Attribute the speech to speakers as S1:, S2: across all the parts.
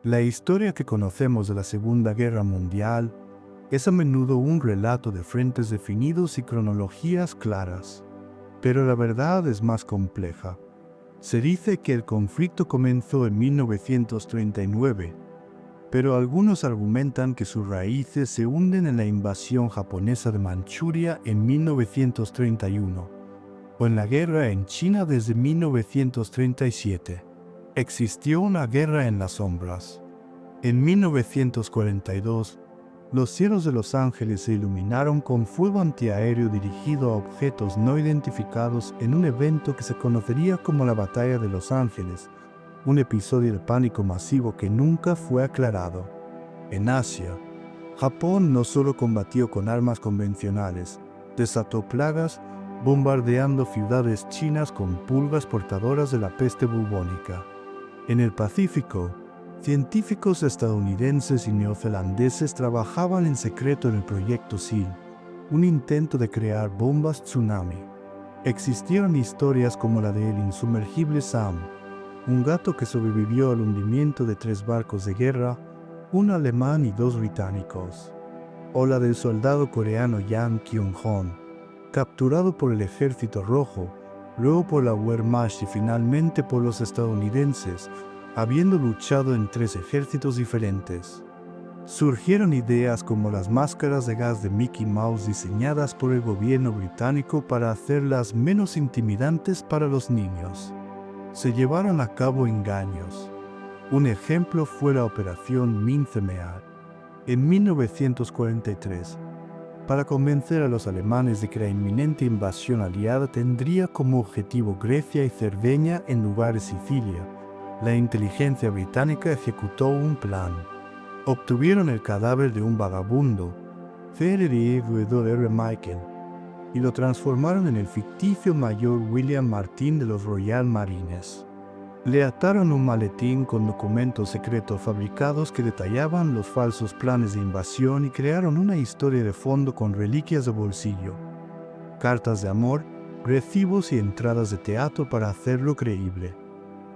S1: La historia que conocemos de la Segunda Guerra Mundial es a menudo un relato de frentes definidos y cronologías claras, pero la verdad es más compleja. Se dice que el conflicto comenzó en 1939, pero algunos argumentan que sus raíces se hunden en la invasión japonesa de Manchuria en 1931 o en la guerra en China desde 1937. Existió una guerra en las sombras. En 1942, los cielos de Los Ángeles se iluminaron con fuego antiaéreo dirigido a objetos no identificados en un evento que se conocería como la Batalla de Los Ángeles, un episodio de pánico masivo que nunca fue aclarado. En Asia, Japón no solo combatió con armas convencionales, desató plagas, bombardeando ciudades chinas con pulgas portadoras de la peste bubónica. En el Pacífico, científicos estadounidenses y neozelandeses trabajaban en secreto en el Proyecto SEAL, un intento de crear bombas tsunami. Existieron historias como la del insumergible Sam, un gato que sobrevivió al hundimiento de 3 barcos de guerra, un alemán y 2 británicos, o la del soldado coreano Yang Kyung-hon, capturado por el Ejército Rojo, luego por la Wehrmacht y finalmente por los estadounidenses, habiendo luchado en 3 ejércitos diferentes. Surgieron ideas como las máscaras de gas de Mickey Mouse diseñadas por el gobierno británico para hacerlas menos intimidantes para los niños. Se llevaron a cabo engaños. Un ejemplo fue la Operación Mincemeat, en 1943, para convencer a los alemanes de que la inminente invasión aliada tendría como objetivo Grecia y Cerdeña en lugar de Sicilia. La inteligencia británica ejecutó un plan. Obtuvieron el cadáver de un vagabundo, C.R.W.R. Michael, y lo transformaron en el ficticio mayor William Martin de los Royal Marines. Le ataron un maletín con documentos secretos fabricados que detallaban los falsos planes de invasión y crearon una historia de fondo con reliquias de bolsillo, cartas de amor, recibos y entradas de teatro para hacerlo creíble.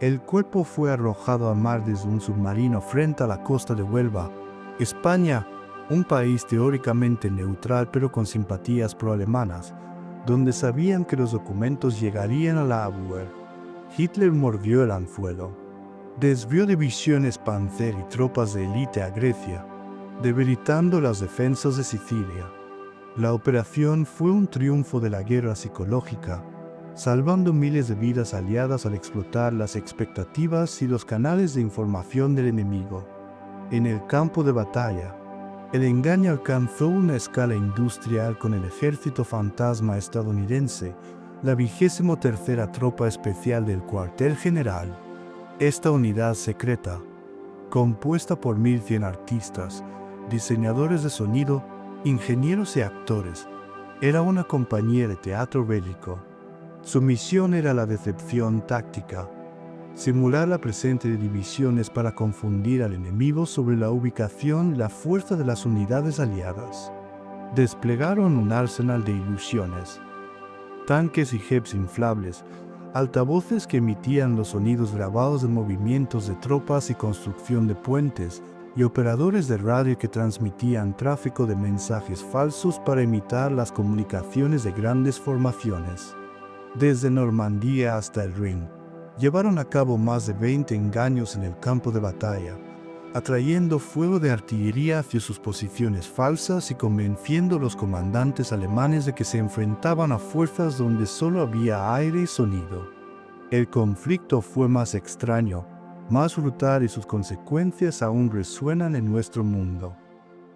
S1: El cuerpo fue arrojado al mar desde un submarino frente a la costa de Huelva, España, un país teóricamente neutral pero con simpatías pro-alemanas, donde sabían que los documentos llegarían a la Abwehr. Hitler mordió el anzuelo. Desvió divisiones Panzer y tropas de élite a Grecia, debilitando las defensas de Sicilia. La operación fue un triunfo de la guerra psicológica, salvando miles de vidas aliadas al explotar las expectativas y los canales de información del enemigo. En el campo de batalla, el engaño alcanzó una escala industrial con el ejército fantasma estadounidense, la 23ª Tropa Especial del Cuartel General. Esta unidad secreta, compuesta por 1.100 artistas, diseñadores de sonido, ingenieros y actores, era una compañía de teatro bélico. Su misión era la decepción táctica, simular la presencia de divisiones para confundir al enemigo sobre la ubicación y la fuerza de las unidades aliadas. Desplegaron un arsenal de ilusiones, tanques y jets inflables, altavoces que emitían los sonidos grabados de movimientos de tropas y construcción de puentes, y operadores de radio que transmitían tráfico de mensajes falsos para imitar las comunicaciones de grandes formaciones. Desde Normandía hasta el Rin, llevaron a cabo más de 20 engaños en el campo de batalla, atrayendo fuego de artillería hacia sus posiciones falsas y convenciendo a los comandantes alemanes de que se enfrentaban a fuerzas donde solo había aire y sonido. El conflicto fue más extraño, más brutal y sus consecuencias aún resuenan en nuestro mundo.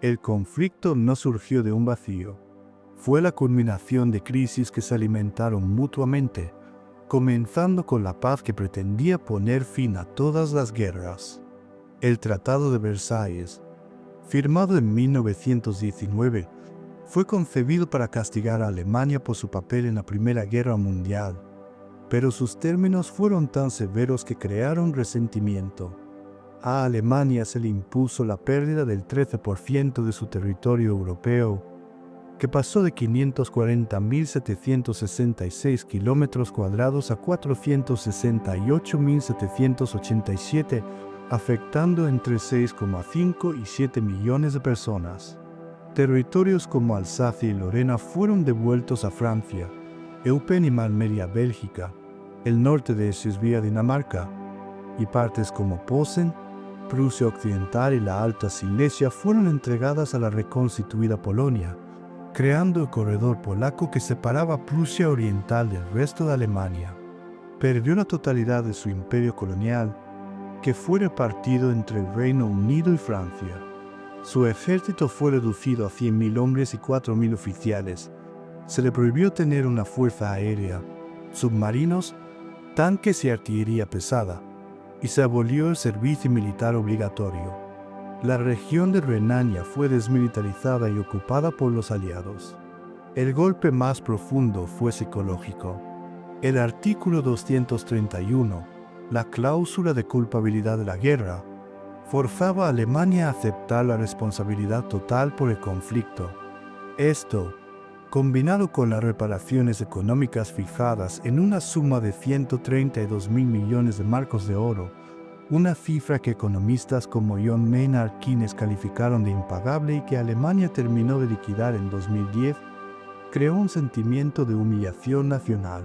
S1: El conflicto no surgió de un vacío. Fue la culminación de crisis que se alimentaron mutuamente, comenzando con la paz que pretendía poner fin a todas las guerras. El Tratado de Versalles, firmado en 1919, fue concebido para castigar a Alemania por su papel en la Primera Guerra Mundial, pero sus términos fueron tan severos que crearon resentimiento. A Alemania se le impuso la pérdida del 13% de su territorio europeo, que pasó de 540.766 kilómetros cuadrados a 468.787, afectando entre 6,5 y 7 millones de personas. Territorios como Alsacia y Lorena fueron devueltos a Francia, Eupen y Malmeria a Bélgica, el norte de Suecia a Dinamarca, y partes como Posen, Prusia Occidental y la Alta Silesia fueron entregadas a la reconstituida Polonia, creando el corredor polaco que separaba Prusia Oriental del resto de Alemania. Perdió la totalidad de su imperio colonial, que fue repartido entre el Reino Unido y Francia. Su ejército fue reducido a 100.000 hombres y 4.000 oficiales. Se le prohibió tener una fuerza aérea, submarinos, tanques y artillería pesada, y se abolió el servicio militar obligatorio. La región de Renania fue desmilitarizada y ocupada por los aliados. El golpe más profundo fue psicológico. El artículo 231, la cláusula de culpabilidad de la guerra, forzaba a Alemania a aceptar la responsabilidad total por el conflicto. Esto, combinado con las reparaciones económicas fijadas en una suma de 132.000 millones de marcos de oro, una cifra que economistas como John Maynard Keynes calificaron de impagable y que Alemania terminó de liquidar en 2010, creó un sentimiento de humillación nacional.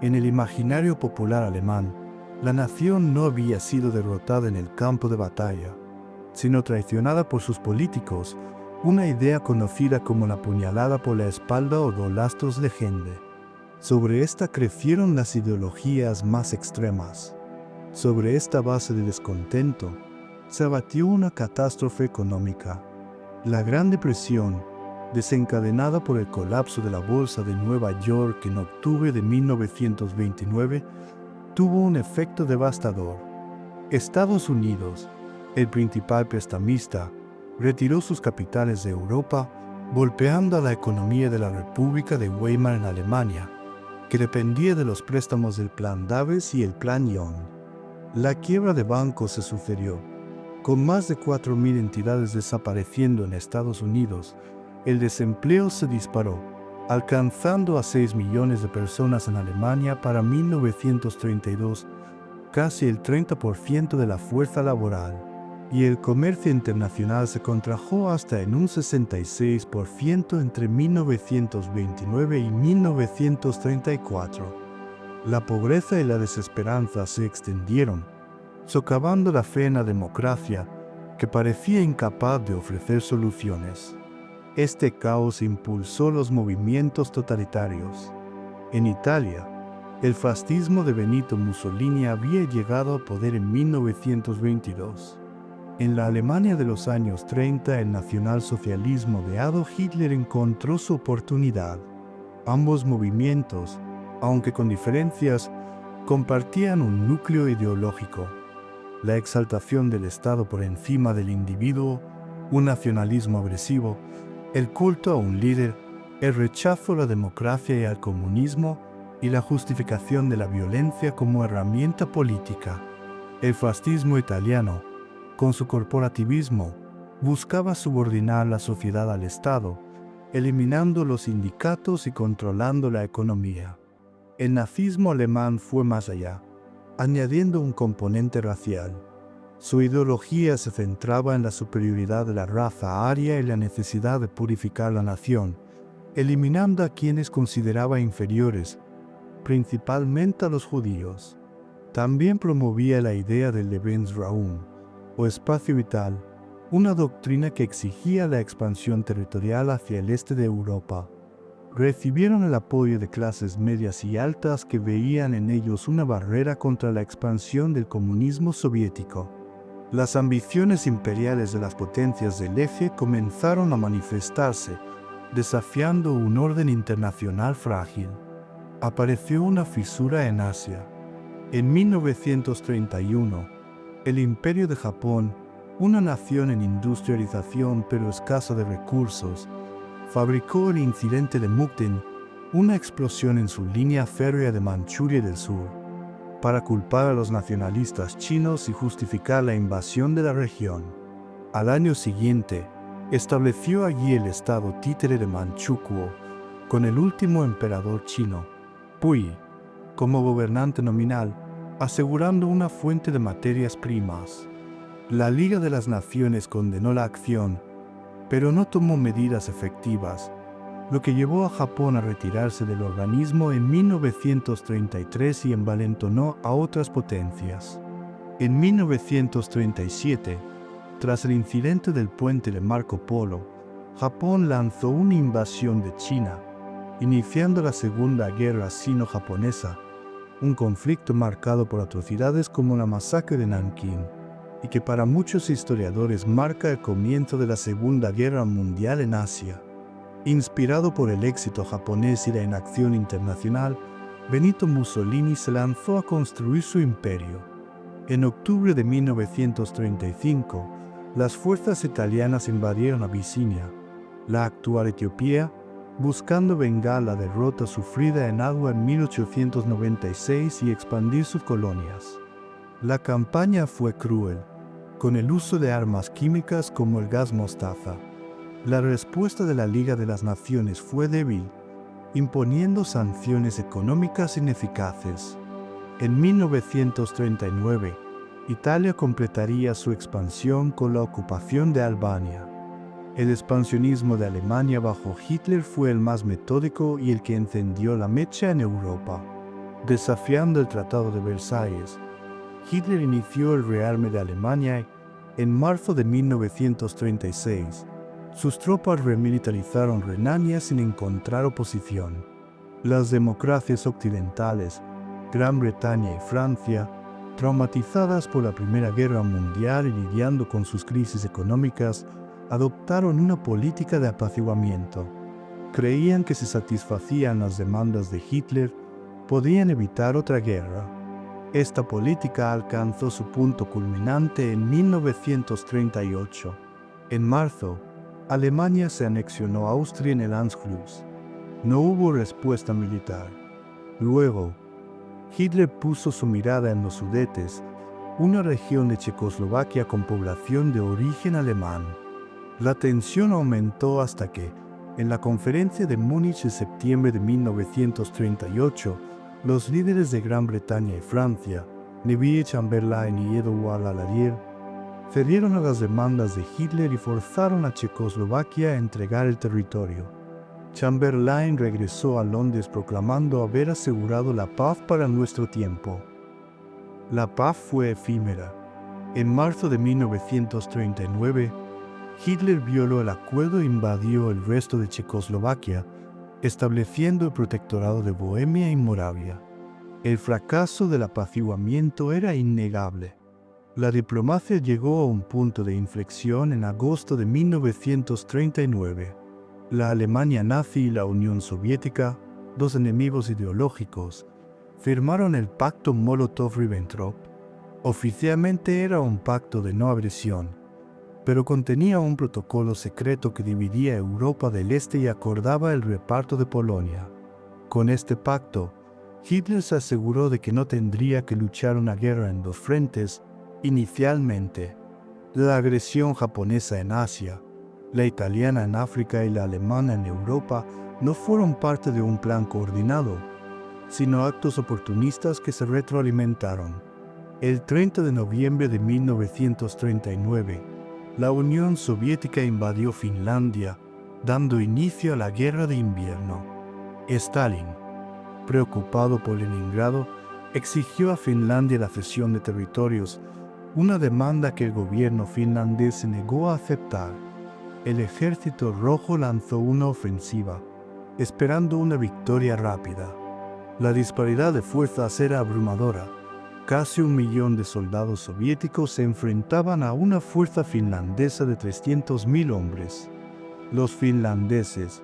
S1: En el imaginario popular alemán, la nación no había sido derrotada en el campo de batalla, sino traicionada por sus políticos, una idea conocida como la puñalada por la espalda o Dolastros Legende. Sobre esta crecieron las ideologías más extremas. Sobre esta base de descontento, se abatió una catástrofe económica. La Gran Depresión, desencadenada por el colapso de la Bolsa de Nueva York en octubre de 1929, tuvo un efecto devastador. Estados Unidos, el principal prestamista, retiró sus capitales de Europa, golpeando a la economía de la República de Weimar en Alemania, que dependía de los préstamos del Plan Davis y el Plan Young. La quiebra de bancos se sucedió. Con más de 4.000 entidades desapareciendo en Estados Unidos, el desempleo se disparó, alcanzando a 6 millones de personas en Alemania para 1932, casi el 30% de la fuerza laboral, y el comercio internacional se contrajo hasta en un 66% entre 1929 y 1934. La pobreza y la desesperanza se extendieron, socavando la fe en la democracia, que parecía incapaz de ofrecer soluciones. Este caos impulsó los movimientos totalitarios. En Italia, el fascismo de Benito Mussolini había llegado al poder en 1922. En la Alemania de los años 30, el nacionalsocialismo de Adolf Hitler encontró su oportunidad. Ambos movimientos, aunque con diferencias, compartían un núcleo ideológico: la exaltación del Estado por encima del individuo, un nacionalismo agresivo, el culto a un líder, el rechazo a la democracia y al comunismo, y la justificación de la violencia como herramienta política. El fascismo italiano, con su corporativismo, buscaba subordinar la sociedad al Estado, eliminando los sindicatos y controlando la economía. El nazismo alemán fue más allá, añadiendo un componente racial. Su ideología se centraba en la superioridad de la raza aria y la necesidad de purificar la nación, eliminando a quienes consideraba inferiores, principalmente a los judíos. También promovía la idea del Lebensraum, o espacio vital, una doctrina que exigía la expansión territorial hacia el este de Europa. Recibieron el apoyo de clases medias y altas que veían en ellos una barrera contra la expansión del comunismo soviético. Las ambiciones imperiales de las potencias del eje comenzaron a manifestarse, desafiando un orden internacional frágil. Apareció una fisura en Asia. En 1931, el Imperio de Japón, una nación en industrialización pero escasa de recursos, fabricó el incidente de Mukden, una explosión en su línea férrea de Manchuria del Sur, para culpar a los nacionalistas chinos y justificar la invasión de la región. Al año siguiente, estableció allí el estado títere de Manchukuo, con el último emperador chino, Puyi, como gobernante nominal, asegurando una fuente de materias primas. La Liga de las Naciones condenó la acción, pero no tomó medidas efectivas, lo que llevó a Japón a retirarse del organismo en 1933 y envalentonó a otras potencias. En 1937, tras el incidente del puente de Marco Polo, Japón lanzó una invasión de China, iniciando la Segunda Guerra Sino-Japonesa, un conflicto marcado por atrocidades como la masacre de Nankín, y que para muchos historiadores marca el comienzo de la Segunda Guerra Mundial en Asia. Inspirado por el éxito japonés y la inacción internacional, Benito Mussolini se lanzó a construir su imperio. En octubre de 1935, las fuerzas italianas invadieron Abisinia, la actual Etiopía, buscando vengar la derrota sufrida en Adwa en 1896 y expandir sus colonias. La campaña fue cruel, con el uso de armas químicas como el gas mostaza. La respuesta de la Liga de las Naciones fue débil, imponiendo sanciones económicas ineficaces. En 1939, Italia completaría su expansión con la ocupación de Albania. El expansionismo de Alemania bajo Hitler fue el más metódico y el que encendió la mecha en Europa. Desafiando el Tratado de Versalles, Hitler inició el rearme de Alemania en marzo de 1936. Sus tropas remilitarizaron Renania sin encontrar oposición. Las democracias occidentales, Gran Bretaña y Francia, traumatizadas por la Primera Guerra Mundial y lidiando con sus crisis económicas, adoptaron una política de apaciguamiento. Creían que si satisfacían las demandas de Hitler, podían evitar otra guerra. Esta política alcanzó su punto culminante en 1938. En marzo, Alemania se anexionó a Austria en el Anschluss. No hubo respuesta militar. Luego, Hitler puso su mirada en los Sudetes, una región de Checoslovaquia con población de origen alemán. La tensión aumentó hasta que, en la conferencia de Múnich de septiembre de 1938, los líderes de Gran Bretaña y Francia, Neville Chamberlain y Édouard Daladier, cedieron a las demandas de Hitler y forzaron a Checoslovaquia a entregar el territorio. Chamberlain regresó a Londres proclamando haber asegurado la paz para nuestro tiempo. La paz fue efímera. En marzo de 1939, Hitler violó el acuerdo e invadió el resto de Checoslovaquia, estableciendo el protectorado de Bohemia y Moravia. El fracaso del apaciguamiento era innegable. La diplomacia llegó a un punto de inflexión en agosto de 1939. La Alemania nazi y la Unión Soviética, dos enemigos ideológicos, firmaron el Pacto Molotov-Ribbentrop. Oficialmente era un pacto de no agresión, pero contenía un protocolo secreto que dividía Europa del Este y acordaba el reparto de Polonia. Con este pacto, Hitler se aseguró de que no tendría que luchar una guerra en dos frentes. Inicialmente, la agresión japonesa en Asia, la italiana en África y la alemana en Europa no fueron parte de un plan coordinado, sino actos oportunistas que se retroalimentaron. El 30 de noviembre de 1939, la Unión Soviética invadió Finlandia, dando inicio a la Guerra de Invierno. Stalin, preocupado por Leningrado, exigió a Finlandia la cesión de territorios, una demanda que el gobierno finlandés se negó a aceptar. El Ejército Rojo lanzó una ofensiva, esperando una victoria rápida. La disparidad de fuerzas era abrumadora. Casi 1 millón de soldados soviéticos se enfrentaban a una fuerza finlandesa de 300.000 hombres. Los finlandeses,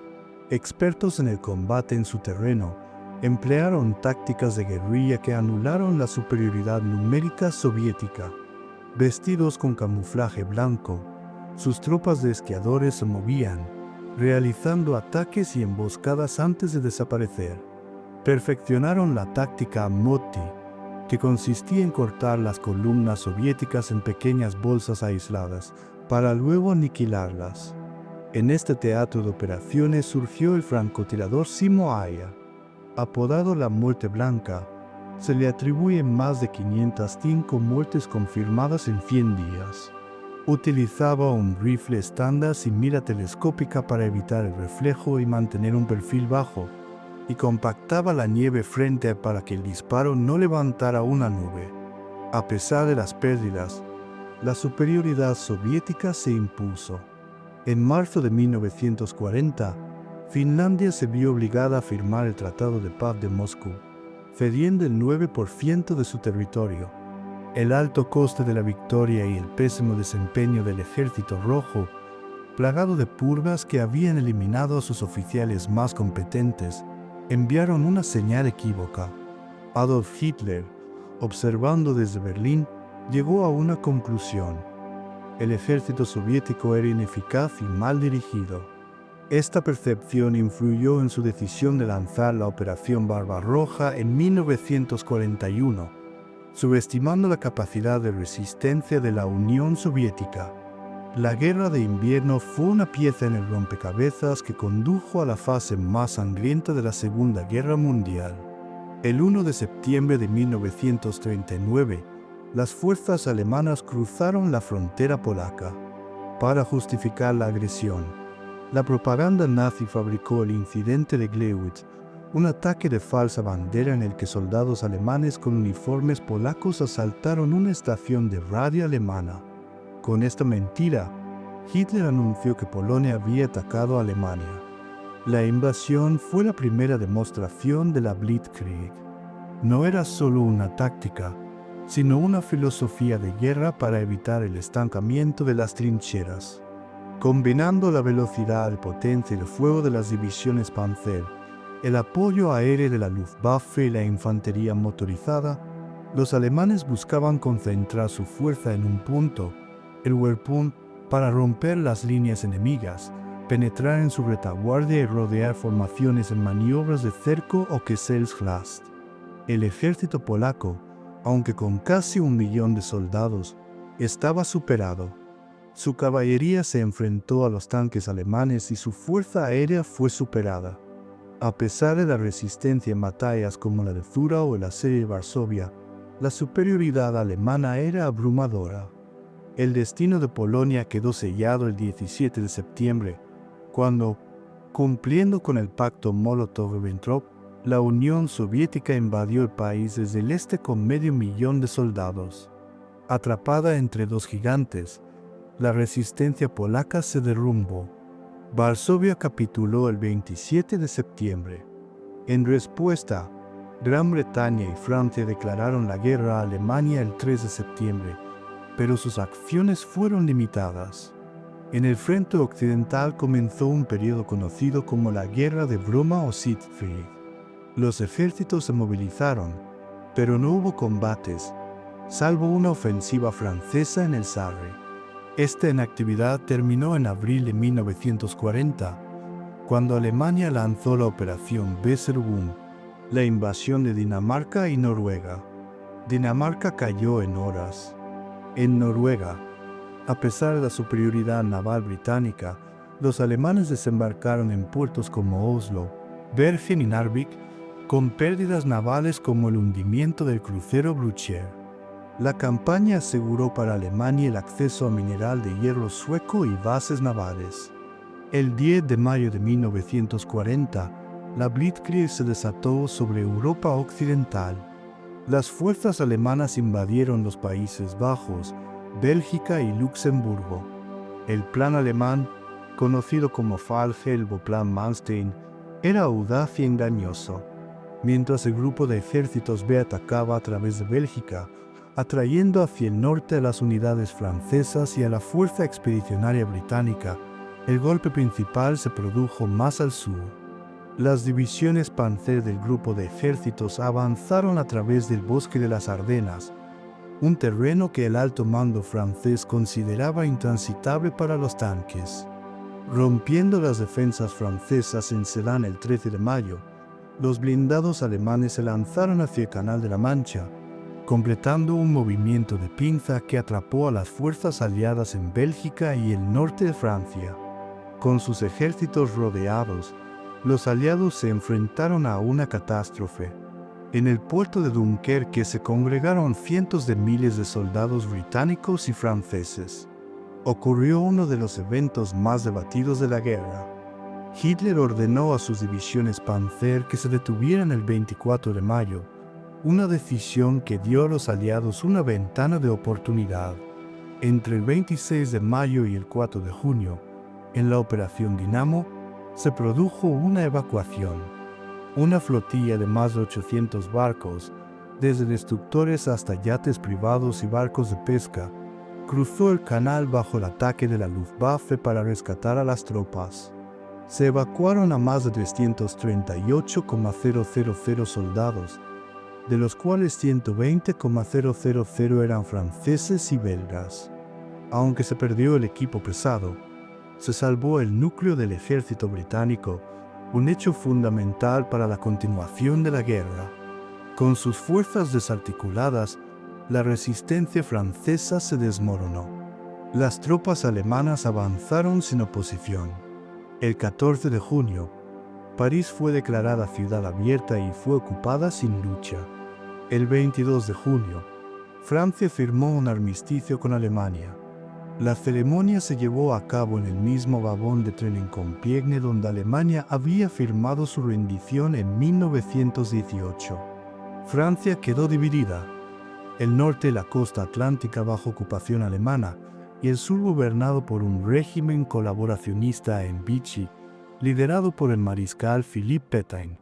S1: expertos en el combate en su terreno, emplearon tácticas de guerrilla que anularon la superioridad numérica soviética. Vestidos con camuflaje blanco, sus tropas de esquiadores se movían, realizando ataques y emboscadas antes de desaparecer. Perfeccionaron la táctica Motti, que consistía en cortar las columnas soviéticas en pequeñas bolsas aisladas, para luego aniquilarlas. En este teatro de operaciones surgió el francotirador Simo Häyhä. Apodado la Muerte Blanca, se le atribuyen más de 505 muertes confirmadas en 100 días. Utilizaba un rifle estándar sin mira telescópica para evitar el reflejo y mantener un perfil bajo, y compactaba la nieve frente para que el disparo no levantara una nube. A pesar de las pérdidas, la superioridad soviética se impuso. En marzo de 1940, Finlandia se vio obligada a firmar el Tratado de Paz de Moscú, cediendo el 9% de su territorio. El alto coste de la victoria y el pésimo desempeño del Ejército Rojo, plagado de purgas que habían eliminado a sus oficiales más competentes, enviaron una señal equívoca. Adolf Hitler, observando desde Berlín, llegó a una conclusión. El ejército soviético era ineficaz y mal dirigido. Esta percepción influyó en su decisión de lanzar la Operación Barbarroja en 1941, subestimando la capacidad de resistencia de la Unión Soviética. La Guerra de Invierno fue una pieza en el rompecabezas que condujo a la fase más sangrienta de la Segunda Guerra Mundial. El 1 de septiembre de 1939, las fuerzas alemanas cruzaron la frontera polaca. Para justificar la agresión, la propaganda nazi fabricó el incidente de Gleiwitz, un ataque de falsa bandera en el que soldados alemanes con uniformes polacos asaltaron una estación de radio alemana. Con esta mentira, Hitler anunció que Polonia había atacado a Alemania. La invasión fue la primera demostración de la Blitzkrieg. No era solo una táctica, sino una filosofía de guerra para evitar el estancamiento de las trincheras. Combinando la velocidad, la potencia y el fuego de las divisiones Panzer, el apoyo aéreo de la Luftwaffe y la infantería motorizada, los alemanes buscaban concentrar su fuerza en un punto, el Wehrpunkt, para romper las líneas enemigas, penetrar en su retaguardia y rodear formaciones en maniobras de cerco o Kesselsglast. El ejército polaco, aunque con casi 1 millón de soldados, estaba superado. Su caballería se enfrentó a los tanques alemanes y su fuerza aérea fue superada. A pesar de la resistencia en batallas como la de Zura o el asedio de Varsovia, la superioridad alemana era abrumadora. El destino de Polonia quedó sellado el 17 de septiembre, cuando, cumpliendo con el pacto Molotov-Ribbentrop, la Unión Soviética invadió el país desde el este con 500.000 de soldados. Atrapada entre dos gigantes, la resistencia polaca se derrumbó. Varsovia capituló el 27 de septiembre. En respuesta, Gran Bretaña y Francia declararon la guerra a Alemania el 3 de septiembre, pero sus acciones fueron limitadas. En el frente occidental comenzó un periodo conocido como la Guerra de Broma o Siegfried. Los ejércitos se movilizaron, pero no hubo combates, salvo una ofensiva francesa en el Sarre. Esta inactividad terminó en abril de 1940, cuando Alemania lanzó la Operación Weserübung, la invasión de Dinamarca y Noruega. Dinamarca cayó en horas. En Noruega, a pesar de la superioridad naval británica, los alemanes desembarcaron en puertos como Oslo, Bergen y Narvik, con pérdidas navales como el hundimiento del crucero Blücher. La campaña aseguró para Alemania el acceso a mineral de hierro sueco y bases navales. El 10 de mayo de 1940, la Blitzkrieg se desató sobre Europa Occidental. Las fuerzas alemanas invadieron los Países Bajos, Bélgica y Luxemburgo. El plan alemán, conocido como Fallgelb o Plan Manstein, era audaz y engañoso. Mientras el grupo de ejércitos B atacaba a través de Bélgica, atrayendo hacia el norte a las unidades francesas y a la fuerza expedicionaria británica, el golpe principal se produjo más al sur. Las divisiones Panzer del grupo de ejércitos avanzaron a través del bosque de las Ardenas, un terreno que el alto mando francés consideraba intransitable para los tanques. Rompiendo las defensas francesas en Sedan el 13 de mayo, los blindados alemanes se lanzaron hacia el Canal de la Mancha, completando un movimiento de pinza que atrapó a las fuerzas aliadas en Bélgica y el norte de Francia. Con sus ejércitos rodeados, los aliados se enfrentaron a una catástrofe. En el puerto de Dunkerque se congregaron cientos de miles de soldados británicos y franceses. ocurrió uno de los eventos más debatidos de la guerra. Hitler ordenó a sus divisiones Panzer que se detuvieran el 24 de mayo, una decisión que dio a los aliados una ventana de oportunidad. Entre el 26 de mayo y el 4 de junio, en la Operación Dinamo, se produjo una evacuación. Una flotilla de más de 800 barcos, desde destructores hasta yates privados y barcos de pesca, cruzó el canal bajo el ataque de la Luftwaffe para rescatar a las tropas. Se evacuaron a más de 338,000 soldados, de los cuales 120,000 eran franceses y belgas. Aunque se perdió el equipo pesado, se salvó el núcleo del ejército británico, un hecho fundamental para la continuación de la guerra. Con sus fuerzas desarticuladas, la resistencia francesa se desmoronó. Las tropas alemanas avanzaron sin oposición. El 14 de junio, París fue declarada ciudad abierta y fue ocupada sin lucha. El 22 de junio, Francia firmó un armisticio con Alemania. La ceremonia se llevó a cabo en el mismo vagón de tren en Compiègne donde Alemania había firmado su rendición en 1918. Francia quedó dividida. El norte, la costa atlántica bajo ocupación alemana, y el sur gobernado por un régimen colaboracionista en Vichy, liderado por el mariscal Philippe Pétain.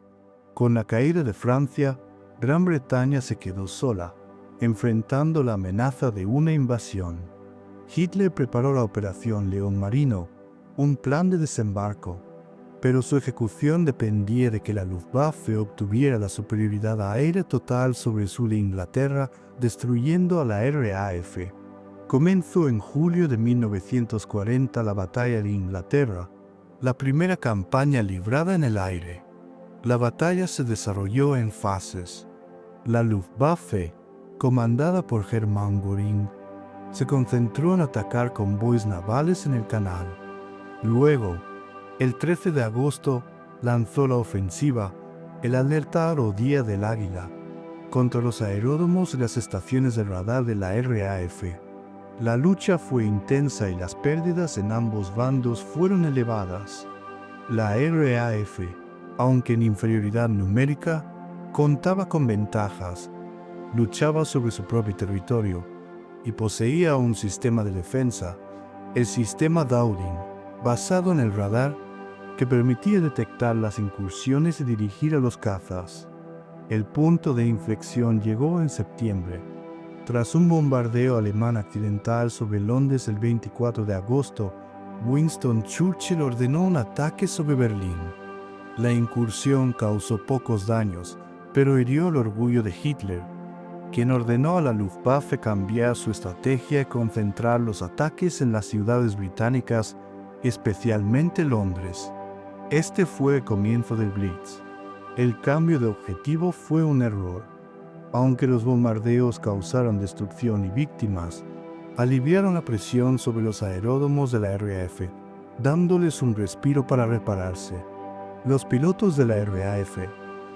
S1: Con la caída de Francia, Gran Bretaña se quedó sola, enfrentando la amenaza de una invasión. Hitler preparó la Operación León Marino, un plan de desembarco, pero su ejecución dependía de que la Luftwaffe obtuviera la superioridad aérea total sobre el sur de Inglaterra, destruyendo a la RAF. Comenzó en julio de 1940 la Batalla de Inglaterra, la primera campaña librada en el aire. La batalla se desarrolló en fases. La Luftwaffe, comandada por Hermann Göring, se concentró en atacar convoys navales en el canal. Luego, el 13 de agosto, lanzó la ofensiva, el Alerta o Día del Águila, contra los aeródromos y las estaciones de radar de la RAF. La lucha fue intensa y las pérdidas en ambos bandos fueron elevadas. La RAF, aunque en inferioridad numérica, contaba con ventajas, luchaba sobre su propio territorio y poseía un sistema de defensa, el sistema Dowding, basado en el radar, que permitía detectar las incursiones y dirigir a los cazas. El punto de inflexión llegó en septiembre. Tras un bombardeo alemán accidental sobre Londres el 24 de agosto, Winston Churchill ordenó un ataque sobre Berlín. La incursión causó pocos daños, pero hirió el orgullo de Hitler, quien ordenó a la Luftwaffe cambiar su estrategia y concentrar los ataques en las ciudades británicas, especialmente Londres. Este fue el comienzo del Blitz. El cambio de objetivo fue un error. Aunque los bombardeos causaron destrucción y víctimas, aliviaron la presión sobre los aeródromos de la RAF, dándoles un respiro para repararse. Los pilotos de la RAF,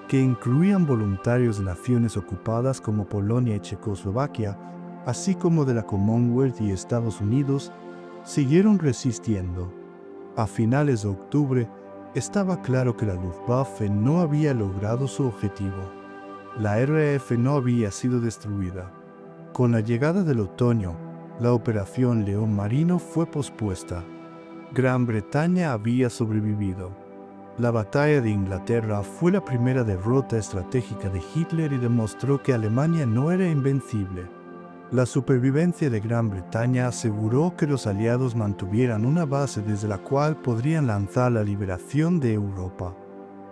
S1: que incluían voluntarios de naciones ocupadas como Polonia y Checoslovaquia, así como de la Commonwealth y Estados Unidos, siguieron resistiendo. A finales de octubre, estaba claro que la Luftwaffe no había logrado su objetivo. La RAF no había sido destruida. Con la llegada del otoño, la Operación León Marino fue pospuesta. Gran Bretaña había sobrevivido. La batalla de Inglaterra fue la primera derrota estratégica de Hitler y demostró que Alemania no era invencible. La supervivencia de Gran Bretaña aseguró que los aliados mantuvieran una base desde la cual podrían lanzar la liberación de Europa.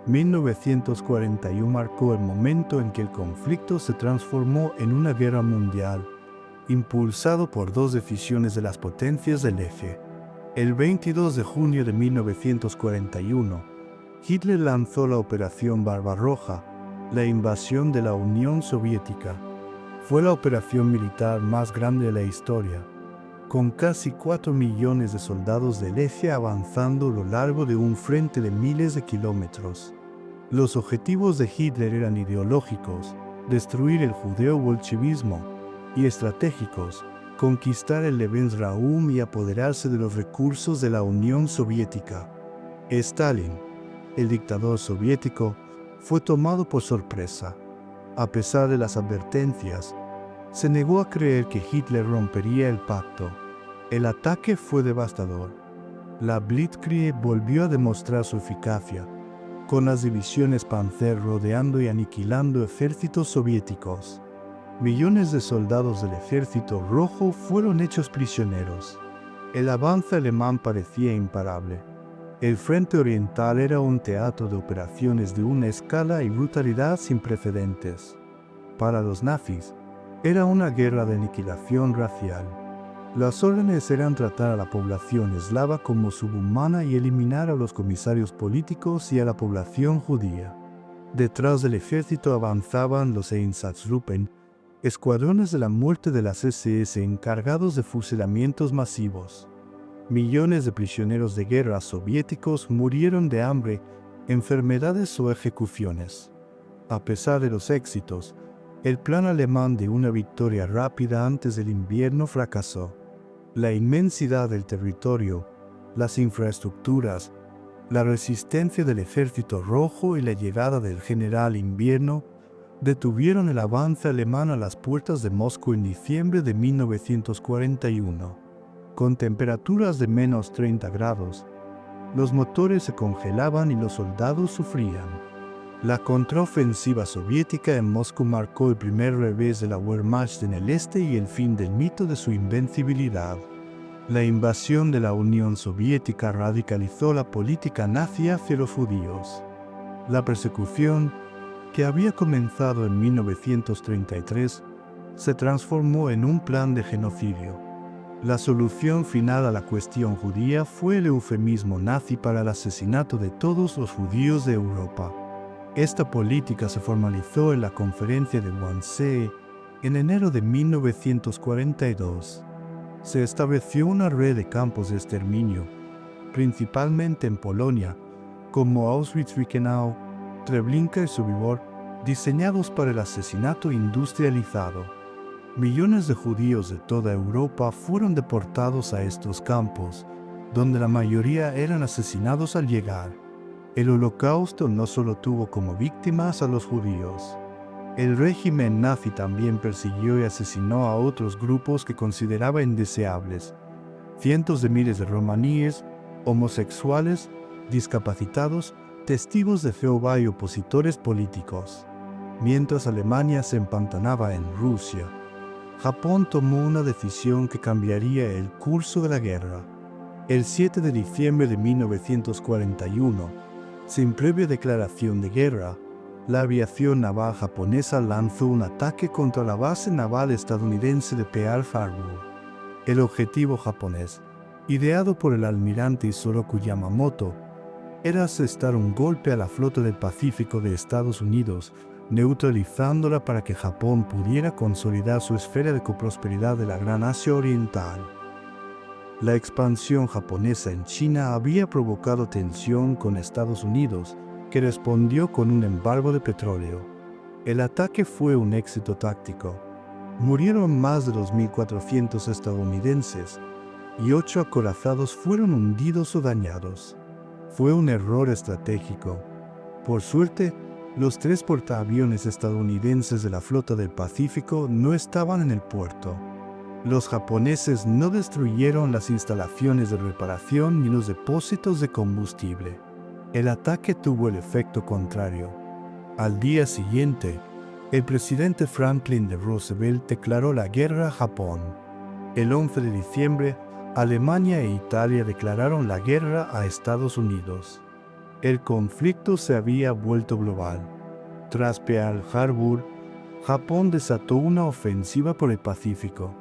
S1: 1941 marcó el momento en que el conflicto se transformó en una guerra mundial, impulsado por dos decisiones de las potencias del eje. El 22 de junio de 1941, Hitler lanzó la Operación Barbarroja, la invasión de la Unión Soviética. Fue la operación militar más grande de la historia, con casi 4 millones de soldados del eje avanzando a lo largo de un frente de miles de kilómetros. Los objetivos de Hitler eran ideológicos, destruir el judeo-bolchevismo, y estratégicos, conquistar el Lebensraum y apoderarse de los recursos de la Unión Soviética. Stalin, el dictador soviético, fue tomado por sorpresa. A pesar de las advertencias, se negó a creer que Hitler rompería el pacto. El ataque fue devastador. La Blitzkrieg volvió a demostrar su eficacia, con las divisiones Panzer rodeando y aniquilando ejércitos soviéticos. Millones de soldados del Ejército Rojo fueron hechos prisioneros. El avance alemán parecía imparable. El frente oriental era un teatro de operaciones de una escala y brutalidad sin precedentes. Para los nazis, era una guerra de aniquilación racial. Las órdenes eran tratar a la población eslava como subhumana y eliminar a los comisarios políticos y a la población judía. Detrás del ejército avanzaban los Einsatzgruppen, escuadrones de la muerte de las SS encargados de fusilamientos masivos. Millones de prisioneros de guerra soviéticos murieron de hambre, enfermedades o ejecuciones. A pesar de los éxitos, el plan alemán de una victoria rápida antes del invierno fracasó. La inmensidad del territorio, las infraestructuras, la resistencia del Ejército Rojo y la llegada del general Invierno detuvieron el avance alemán a las puertas de Moscú en diciembre de 1941. Con temperaturas de menos 30 grados, los motores se congelaban y los soldados sufrían. La contraofensiva soviética en Moscú marcó el primer revés de la Wehrmacht en el este y el fin del mito de su invencibilidad. La invasión de la Unión Soviética radicalizó la política nazi hacia los judíos. La persecución, que había comenzado en 1933, se transformó en un plan de genocidio. La solución final a la cuestión judía fue el eufemismo nazi para el asesinato de todos los judíos de Europa. Esta política se formalizó en la Conferencia de Wannsee en enero de 1942. Se estableció una red de campos de exterminio, principalmente en Polonia, como Auschwitz-Birkenau, Treblinka y Sobibor, diseñados para el asesinato industrializado. Millones de judíos de toda Europa fueron deportados a estos campos, donde la mayoría eran asesinados al llegar. El Holocausto no solo tuvo como víctimas a los judíos. El régimen nazi también persiguió y asesinó a otros grupos que consideraba indeseables. Cientos de miles de romaníes, homosexuales, discapacitados, testigos de Jehová y opositores políticos. Mientras Alemania se empantanaba en Rusia, Japón tomó una decisión que cambiaría el curso de la guerra. El 7 de diciembre de 1941, sin previa declaración de guerra, la aviación naval japonesa lanzó un ataque contra la base naval estadounidense de Pearl Harbor. El objetivo japonés, ideado por el almirante Isoroku Yamamoto, era asestar un golpe a la flota del Pacífico de Estados Unidos, neutralizándola para que Japón pudiera consolidar su esfera de coprosperidad de la Gran Asia Oriental. La expansión japonesa en China había provocado tensión con Estados Unidos, que respondió con un embargo de petróleo. El ataque fue un éxito táctico. Murieron más de 2.400 estadounidenses y 8 acorazados fueron hundidos o dañados. Fue un error estratégico. Por suerte, los 3 portaaviones estadounidenses de la flota del Pacífico no estaban en el puerto. Los japoneses no destruyeron las instalaciones de reparación ni los depósitos de combustible. El ataque tuvo el efecto contrario. Al día siguiente, el presidente Franklin D. Roosevelt declaró la guerra a Japón. El 11 de diciembre, Alemania e Italia declararon la guerra a Estados Unidos. El conflicto se había vuelto global. Tras Pearl Harbor, Japón desató una ofensiva por el Pacífico.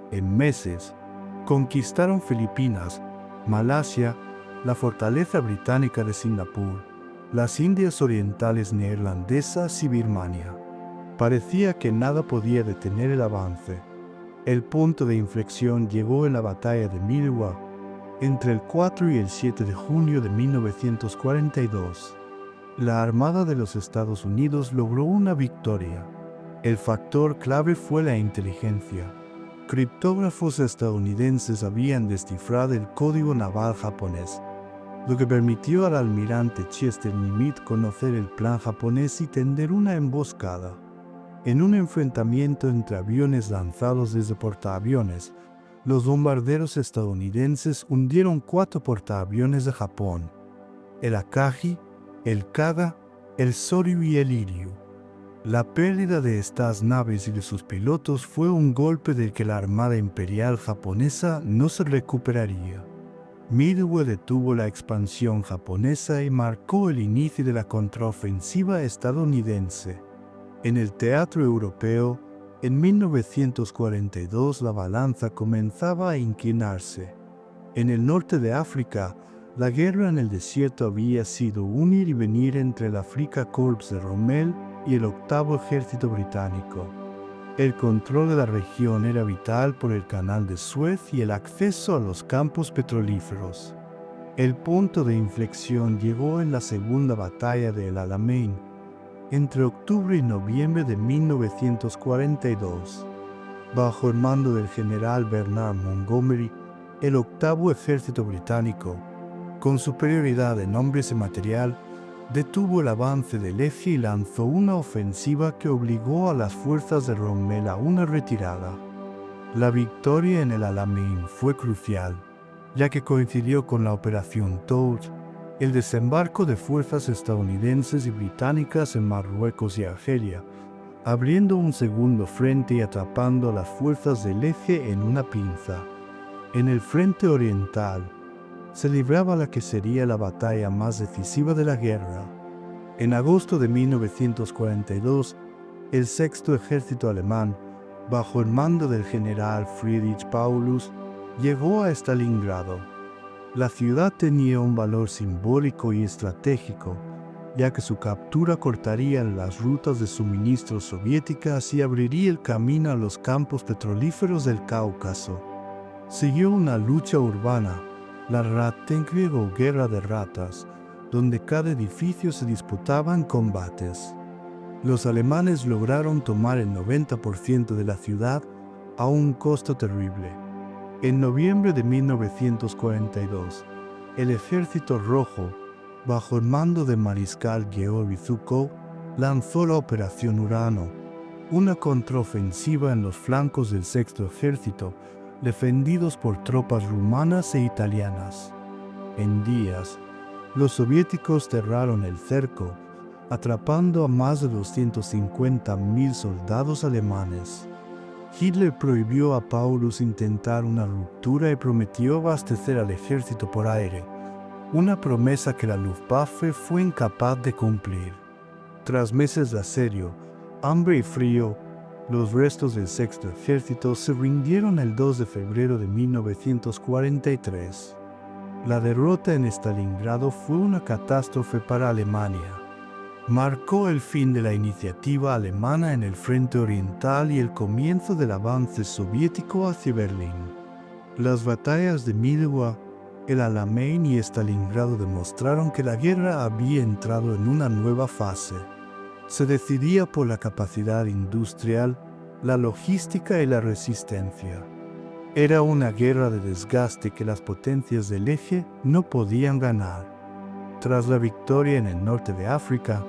S1: En meses, conquistaron Filipinas, Malasia, la fortaleza británica de Singapur, las Indias Orientales neerlandesas y Birmania. Parecía que nada podía detener el avance. El punto de inflexión llegó en la batalla de Milwaukeela, entre el 4 y el 7 de junio de 1942. La Armada de los Estados Unidos logró una victoria. El factor clave fue la inteligencia. criptógrafos estadounidenses habían descifrado el código naval japonés, lo que permitió al almirante Chester Nimitz conocer el plan japonés y tender una emboscada. En un enfrentamiento entre aviones lanzados desde portaaviones, los bombarderos estadounidenses hundieron 4 portaaviones de Japón: el Akagi, el Kaga, el Soryu y el Iryu. La pérdida de estas naves y de sus pilotos fue un golpe del que la Armada Imperial japonesa no se recuperaría. Midway detuvo la expansión japonesa y marcó el inicio de la contraofensiva estadounidense. En el teatro europeo, en 1942 la balanza comenzaba a inclinarse. En el norte de África, la guerra en el desierto había sido un ir y venir entre el Afrika Korps de Rommel y el octavo ejército británico. El control de la región era vital por el canal de Suez y el acceso a los campos petrolíferos. El punto de inflexión llegó en la segunda batalla de El Alamein, entre octubre y noviembre de 1942. Bajo el mando del general Bernard Montgomery, el octavo ejército británico, con superioridad en hombres y material, detuvo el avance del eje y lanzó una ofensiva que obligó a las fuerzas de Rommel a una retirada. La victoria en el Alamein fue crucial, ya que coincidió con la Operación Toad, el desembarco de fuerzas estadounidenses y británicas en Marruecos y Argelia, abriendo un segundo frente y atrapando a las fuerzas del eje en una pinza. En el frente oriental, se libraba la que sería la batalla más decisiva de la guerra. En agosto de 1942, el sexto ejército alemán, bajo el mando del general Friedrich Paulus, llegó a Stalingrado. La ciudad tenía un valor simbólico y estratégico, ya que su captura cortaría las rutas de suministro soviéticas y abriría el camino a los campos petrolíferos del Cáucaso. Siguió una lucha urbana, la Rattenkrieg o Guerra de Ratas, donde cada edificio se disputaba en combates. Los alemanes lograron tomar el 90% de la ciudad a un costo terrible. En noviembre de 1942, el Ejército Rojo, bajo el mando del mariscal Georgy Zhukov, lanzó la Operación Urano, una contraofensiva en los flancos del Sexto Ejército, defendidos por tropas rumanas e italianas. En días, los soviéticos cerraron el cerco, atrapando a más de 250.000 soldados alemanes. Hitler prohibió a Paulus intentar una ruptura y prometió abastecer al ejército por aire, una promesa que la Luftwaffe fue incapaz de cumplir. Tras meses de asedio, hambre y frío, los restos del Sexto Ejército se rindieron el 2 de febrero de 1943. La derrota en Stalingrado fue una catástrofe para Alemania. Marcó el fin de la iniciativa alemana en el frente oriental y el comienzo del avance soviético hacia Berlín. Las batallas de Midway, el Alamein y Stalingrado demostraron que la guerra había entrado en una nueva fase. Se decidía por la capacidad industrial, la logística y la resistencia. Era una guerra de desgaste que las potencias del eje no podían ganar. Tras la victoria en el norte de África,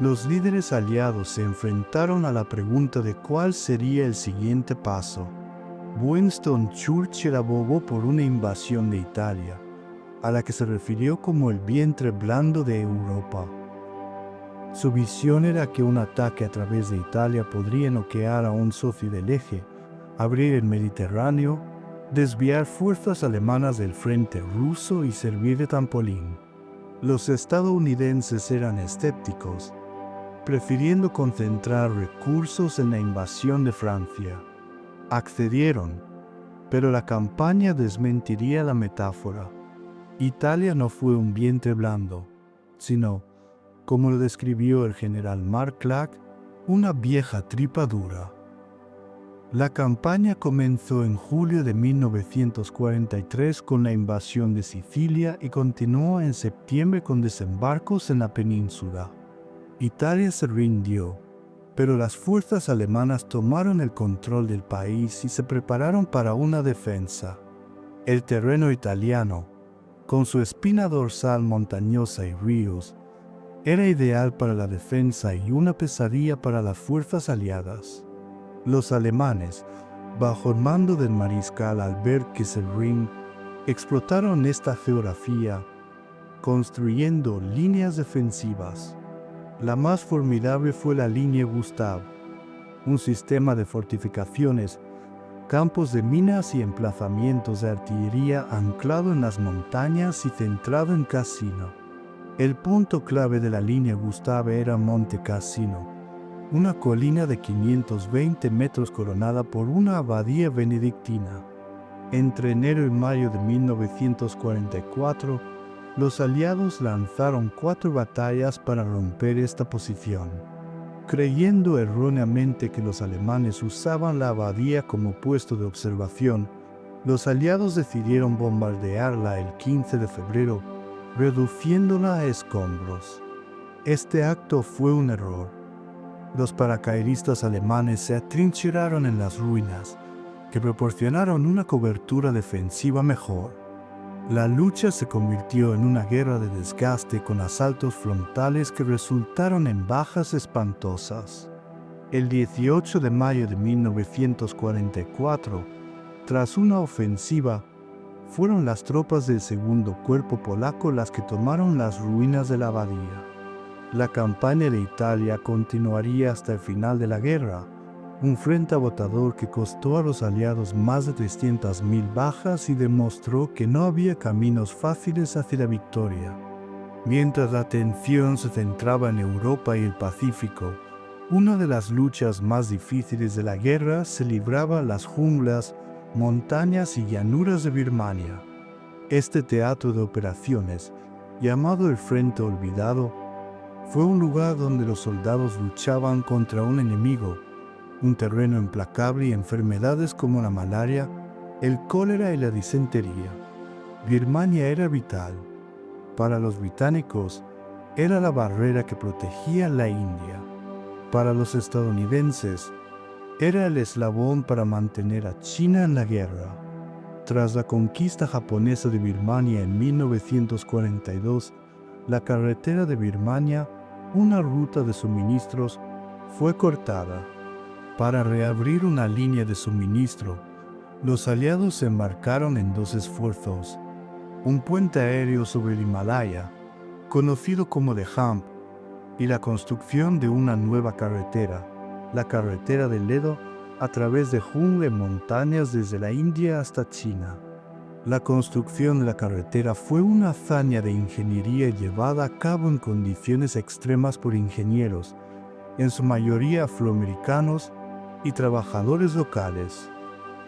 S1: los líderes aliados se enfrentaron a la pregunta de cuál sería el siguiente paso. Winston Churchill abogó por una invasión de Italia, a la que se refirió como el vientre blando de Europa. Su visión era que un ataque a través de Italia podría noquear a un socio del eje, abrir el Mediterráneo, desviar fuerzas alemanas del frente ruso y servir de trampolín. Los estadounidenses eran escépticos, prefiriendo concentrar recursos en la invasión de Francia. Accedieron, pero la campaña desmentiría la metáfora. Italia no fue un vientre blando, sino, como lo describió el general Mark Clark, una vieja tripa dura. La campaña comenzó en julio de 1943 con la invasión de Sicilia y continuó en septiembre con desembarcos en la península. Italia se rindió, pero las fuerzas alemanas tomaron el control del país y se prepararon para una defensa. El terreno italiano, con su espina dorsal montañosa y ríos, era ideal para la defensa y una pesadilla para las fuerzas aliadas. Los alemanes, bajo el mando del mariscal Albert Kesselring, explotaron esta geografía, construyendo líneas defensivas. La más formidable fue la línea Gustav, un sistema de fortificaciones, campos de minas y emplazamientos de artillería anclado en las montañas y centrado en Cassino. El punto clave de la línea Gustav era Monte Cassino, una colina de 520 metros coronada por una abadía benedictina. Entre enero y mayo de 1944, los aliados lanzaron 4 batallas para romper esta posición. Creyendo erróneamente que los alemanes usaban la abadía como puesto de observación, los aliados decidieron bombardearla el 15 de febrero, reduciéndola a escombros. Este acto fue un error. Los paracaidistas alemanes se atrincheraron en las ruinas, que proporcionaron una cobertura defensiva mejor. La lucha se convirtió en una guerra de desgaste con asaltos frontales que resultaron en bajas espantosas. El 18 de mayo de 1944, tras una ofensiva, fueron las tropas del segundo cuerpo polaco las que tomaron las ruinas de la abadía. La campaña de Italia continuaría hasta el final de la guerra, un frente agotador que costó a los aliados más de 300.000 bajas y demostró que no había caminos fáciles hacia la victoria. Mientras la atención se centraba en Europa y el Pacífico, una de las luchas más difíciles de la guerra se libraba en las junglas, montañas y llanuras de Birmania. Este teatro de operaciones, llamado el Frente Olvidado, fue un lugar donde los soldados luchaban contra un enemigo, un terreno implacable y enfermedades como la malaria, el cólera y la disentería. Birmania era vital. Para los británicos, era la barrera que protegía la India. Para los estadounidenses, era el eslabón para mantener a China en la guerra. Tras la conquista japonesa de Birmania en 1942, la carretera de Birmania, una ruta de suministros, fue cortada. Para reabrir una línea de suministro, los aliados se embarcaron en 2 esfuerzos: un puente aéreo sobre el Himalaya, conocido como The Hump, y la construcción de una nueva carretera, la carretera del Ledo, a través de jungla y montañas desde la India hasta China. La construcción de la carretera fue una hazaña de ingeniería llevada a cabo en condiciones extremas por ingenieros, en su mayoría afroamericanos y trabajadores locales.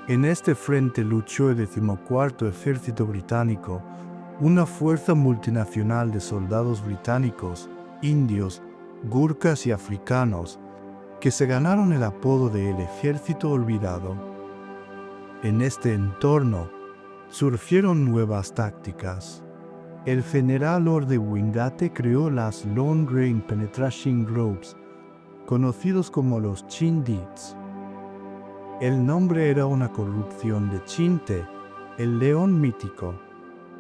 S1: En este frente luchó el 14º Ejército Británico, una fuerza multinacional de soldados británicos, indios, gurkhas y africanos, que se ganaron el apodo de el Ejército Olvidado. En este entorno surgieron nuevas tácticas. El general Lord de Wingate creó las Long Range Penetration Groups, conocidos como los Chindits. El nombre era una corrupción de Chinte, el león mítico.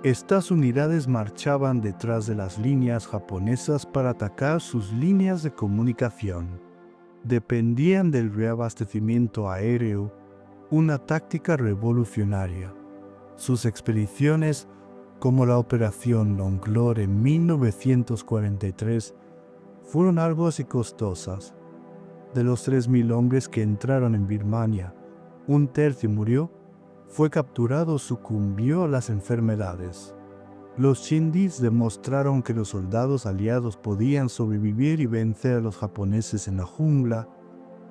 S1: Estas unidades marchaban detrás de las líneas japonesas para atacar sus líneas de comunicación. Dependían del reabastecimiento aéreo, una táctica revolucionaria. Sus expediciones, como la Operación Longlore en 1943, fueron arduas y costosas. De los 3.000 hombres que entraron en Birmania, 1/3 murió, fue capturado o sucumbió a las enfermedades. Los Chindis demostraron que los soldados aliados podían sobrevivir y vencer a los japoneses en la jungla,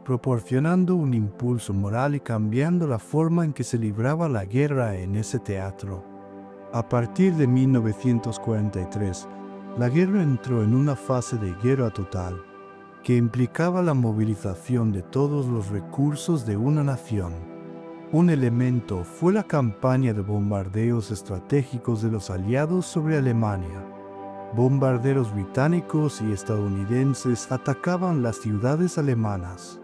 S1: proporcionando un impulso moral y cambiando la forma en que se libraba la guerra en ese teatro. A partir de 1943, la guerra entró en una fase de guerra total, que implicaba la movilización de todos los recursos de una nación. Un elemento fue la campaña de bombardeos estratégicos de los aliados sobre Alemania. Bombarderos británicos y estadounidenses atacaban las ciudades alemanas.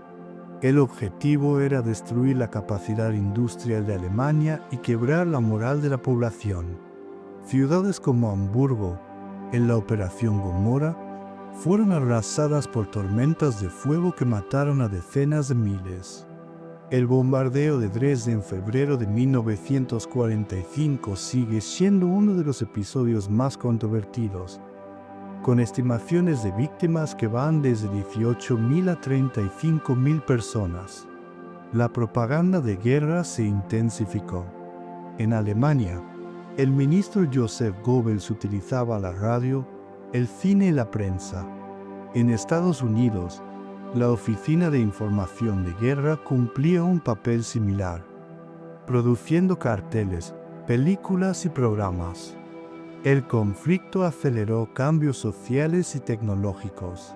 S1: El objetivo era destruir la capacidad industrial de Alemania y quebrar la moral de la población. Ciudades como Hamburgo, en la Operación Gomorra, fueron arrasadas por tormentas de fuego que mataron a decenas de miles. El bombardeo de Dresde en febrero de 1945 sigue siendo uno de los episodios más controvertidos, con estimaciones de víctimas que van desde 18.000 a 35.000 personas. La propaganda de guerra se intensificó. En Alemania, el ministro Joseph Goebbels utilizaba la radio, el cine y la prensa. En Estados Unidos, la Oficina de Información de Guerra cumplía un papel similar, produciendo carteles, películas y programas. El conflicto aceleró cambios sociales y tecnológicos.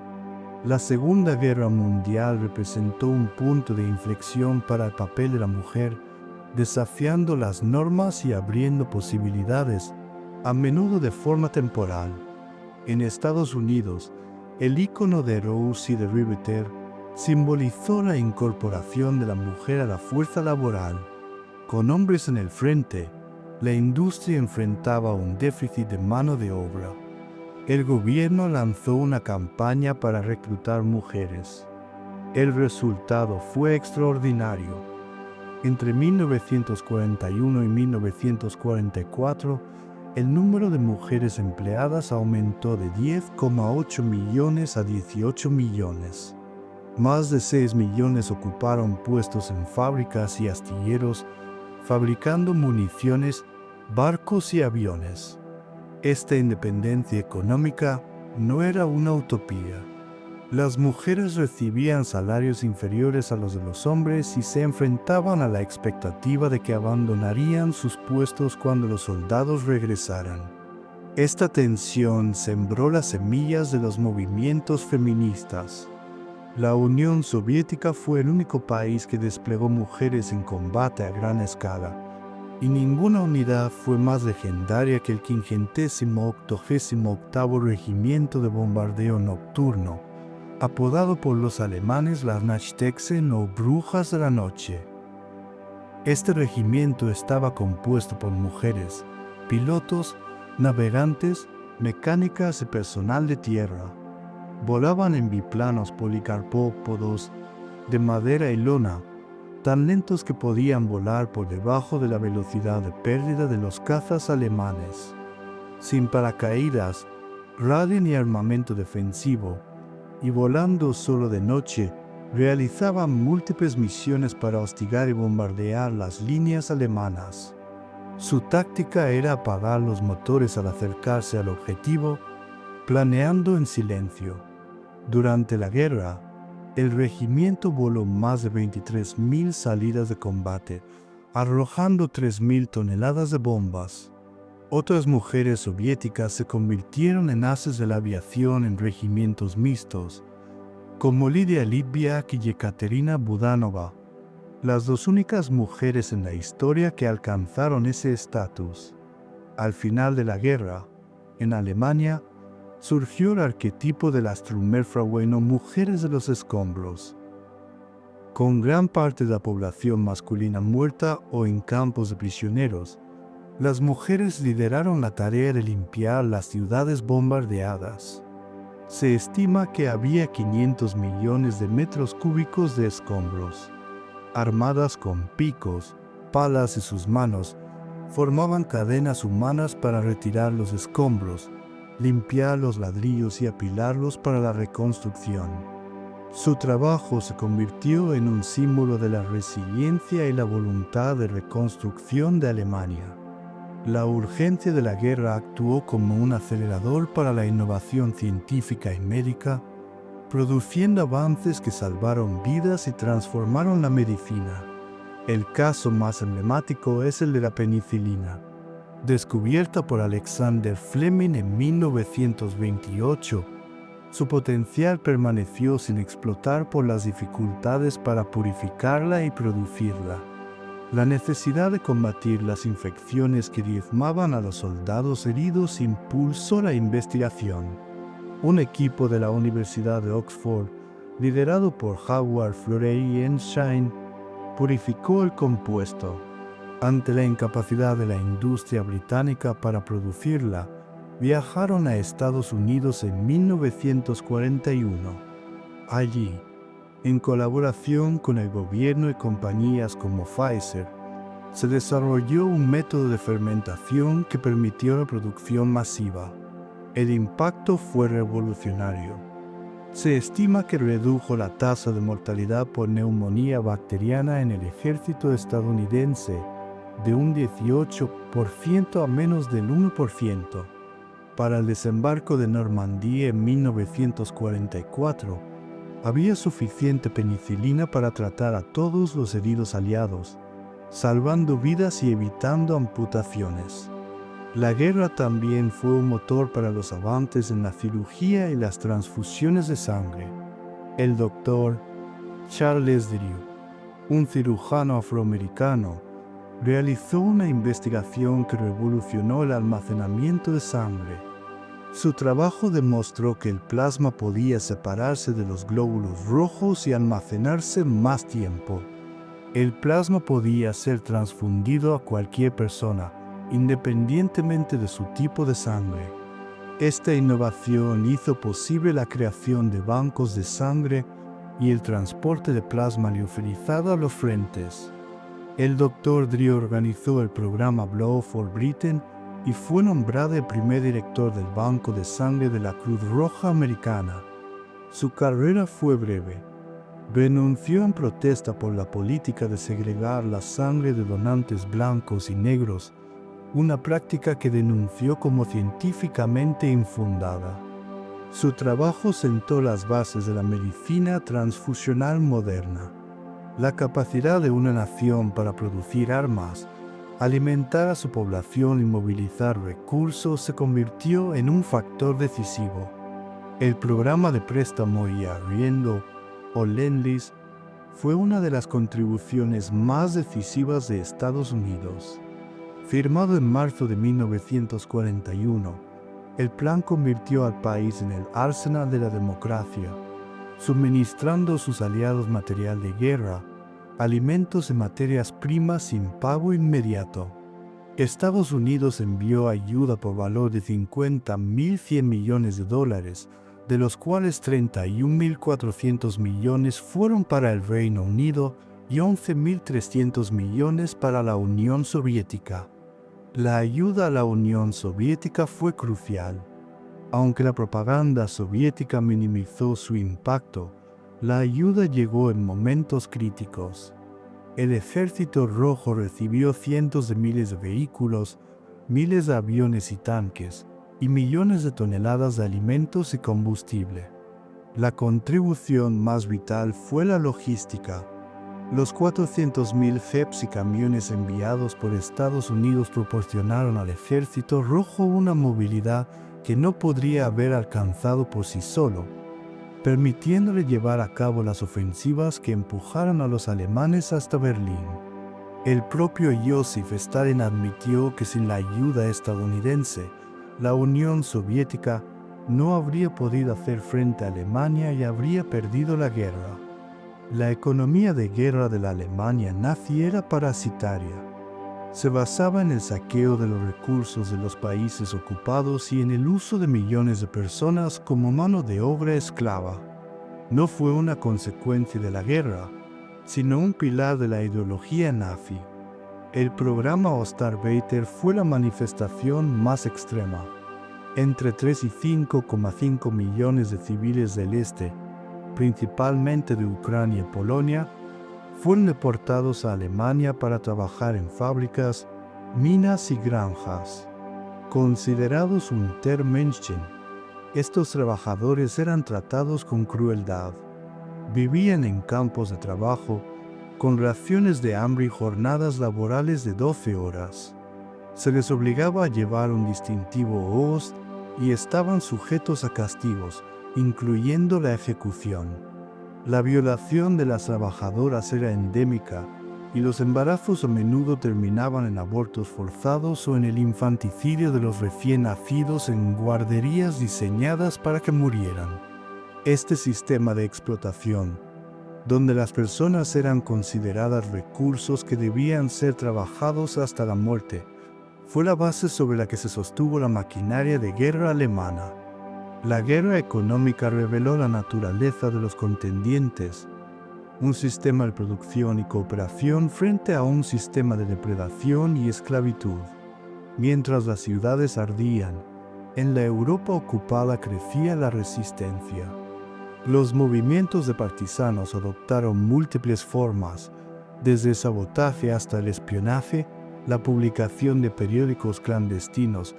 S1: La Segunda Guerra Mundial representó un punto de inflexión para el papel de la mujer, desafiando las normas y abriendo posibilidades, a menudo de forma temporal. En Estados Unidos, el ícono de Rosie the Riveter simbolizó la incorporación de la mujer a la fuerza laboral. Con hombres en el frente, la industria enfrentaba un déficit de mano de obra. El gobierno lanzó una campaña para reclutar mujeres. El resultado fue extraordinario. Entre 1941 y 1944, el número de mujeres empleadas aumentó de 10,8 millones a 18 millones. Más de 6 millones ocuparon puestos en fábricas y astilleros, fabricando municiones, barcos y aviones. Esta independencia económica no era una utopía. Las mujeres recibían salarios inferiores a los de los hombres y se enfrentaban a la expectativa de que abandonarían sus puestos cuando los soldados regresaran. Esta tensión sembró las semillas de los movimientos feministas. La Unión Soviética fue el único país que desplegó mujeres en combate a gran escala, y ninguna unidad fue más legendaria que el 588º Regimiento de Bombardeo Nocturno, apodado por los alemanes las Nachthexen o Brujas de la Noche. Este regimiento estaba compuesto por mujeres, pilotos, navegantes, mecánicas y personal de tierra. Volaban en biplanos policarpópodos de madera y lona, tan lentos que podían volar por debajo de la velocidad de pérdida de los cazas alemanes. Sin paracaídas, radio ni armamento defensivo, y volando solo de noche, realizaban múltiples misiones para hostigar y bombardear las líneas alemanas. Su táctica era apagar los motores al acercarse al objetivo, planeando en silencio. Durante la guerra, el regimiento voló más de 23.000 salidas de combate, arrojando 3.000 toneladas de bombas. Otras mujeres soviéticas se convirtieron en ases de la aviación en regimientos mixtos, como Lidia Litviak y Yekaterina Budanova, las dos únicas mujeres en la historia que alcanzaron ese estatus. Al final de la guerra, en Alemania, surgió el arquetipo de las Trümmerfrauen o mujeres de los escombros. Con gran parte de la población masculina muerta o en campos de prisioneros, las mujeres lideraron la tarea de limpiar las ciudades bombardeadas. Se estima que había 500 millones de metros cúbicos de escombros. Armadas con picos, palas y sus manos, formaban cadenas humanas para retirar los escombros, limpiar los ladrillos y apilarlos para la reconstrucción. Su trabajo se convirtió en un símbolo de la resiliencia y la voluntad de reconstrucción de Alemania. La urgencia de la guerra actuó como un acelerador para la innovación científica y médica, produciendo avances que salvaron vidas y transformaron la medicina. El caso más emblemático es el de la penicilina. Descubierta por Alexander Fleming en 1928, su potencial permaneció sin explotar por las dificultades para purificarla y producirla. La necesidad de combatir las infecciones que diezmaban a los soldados heridos impulsó la investigación. Un equipo de la Universidad de Oxford, liderado por Howard Florey y Ensign, purificó el compuesto. Ante la incapacidad de la industria británica para producirla, viajaron a Estados Unidos en 1941. Allí, en colaboración con el gobierno y compañías como Pfizer, se desarrolló un método de fermentación que permitió la producción masiva. El impacto fue revolucionario. Se estima que redujo la tasa de mortalidad por neumonía bacteriana en el ejército estadounidense de un 18% a menos del 1%. Para el desembarco de Normandía en 1944, había suficiente penicilina para tratar a todos los heridos aliados, salvando vidas y evitando amputaciones. La guerra también fue un motor para los avances en la cirugía y las transfusiones de sangre. El doctor Charles Drew, un cirujano afroamericano, realizó una investigación que revolucionó el almacenamiento de sangre. Su trabajo demostró que el plasma podía separarse de los glóbulos rojos y almacenarse más tiempo. El plasma podía ser transfundido a cualquier persona, independientemente de su tipo de sangre. Esta innovación hizo posible la creación de bancos de sangre y el transporte de plasma liofilizado a los frentes. El Dr. Drew organizó el programa Blood for Britain y fue nombrado el primer director del Banco de Sangre de la Cruz Roja Americana. Su carrera fue breve. Renunció en protesta por la política de segregar la sangre de donantes blancos y negros, una práctica que denunció como científicamente infundada. Su trabajo sentó las bases de la medicina transfusional moderna. La capacidad de una nación para producir armas, alimentar a su población y movilizar recursos se convirtió en un factor decisivo. El programa de préstamo y arriendo, o Lend-Lease, fue una de las contribuciones más decisivas de Estados Unidos. Firmado en marzo de 1941, el plan convirtió al país en el arsenal de la democracia, suministrando a sus aliados material de guerra, alimentos y materias primas sin pago inmediato. Estados Unidos envió ayuda por valor de $50.100 millones, de los cuales 31.400 millones fueron para el Reino Unido y 11.300 millones para la Unión Soviética. La ayuda a la Unión Soviética fue crucial. Aunque la propaganda soviética minimizó su impacto, la ayuda llegó en momentos críticos. El Ejército Rojo recibió cientos de miles de vehículos, miles de aviones y tanques, y millones de toneladas de alimentos y combustible. La contribución más vital fue la logística. Los 400.000 jeeps y camiones enviados por Estados Unidos proporcionaron al Ejército Rojo una movilidad que no podría haber alcanzado por sí solo, permitiéndole llevar a cabo las ofensivas que empujaron a los alemanes hasta Berlín. El propio Joseph Stalin admitió que sin la ayuda estadounidense, la Unión Soviética no habría podido hacer frente a Alemania y habría perdido la guerra. La economía de guerra de la Alemania nazi era parasitaria. Se basaba en el saqueo de los recursos de los países ocupados y en el uso de millones de personas como mano de obra esclava. No fue una consecuencia de la guerra, sino un pilar de la ideología nazi. El programa Ostarbeiter fue la manifestación más extrema. Entre 3 y 5,5 millones de civiles del este, principalmente de Ucrania y Polonia, fueron deportados a Alemania para trabajar en fábricas, minas y granjas. Considerados Untermenschen, estos trabajadores eran tratados con crueldad. Vivían en campos de trabajo, con raciones de hambre y jornadas laborales de 12 horas. Se les obligaba a llevar un distintivo Ost y estaban sujetos a castigos, incluyendo la ejecución. La violación de las trabajadoras era endémica y los embarazos a menudo terminaban en abortos forzados o en el infanticidio de los recién nacidos en guarderías diseñadas para que murieran. Este sistema de explotación, donde las personas eran consideradas recursos que debían ser trabajados hasta la muerte, fue la base sobre la que se sostuvo la maquinaria de guerra alemana. La guerra económica reveló la naturaleza de los contendientes, un sistema de producción y cooperación frente a un sistema de depredación y esclavitud. Mientras las ciudades ardían, en la Europa ocupada crecía la resistencia. Los movimientos de partisanos adoptaron múltiples formas, desde el sabotaje hasta el espionaje, la publicación de periódicos clandestinos,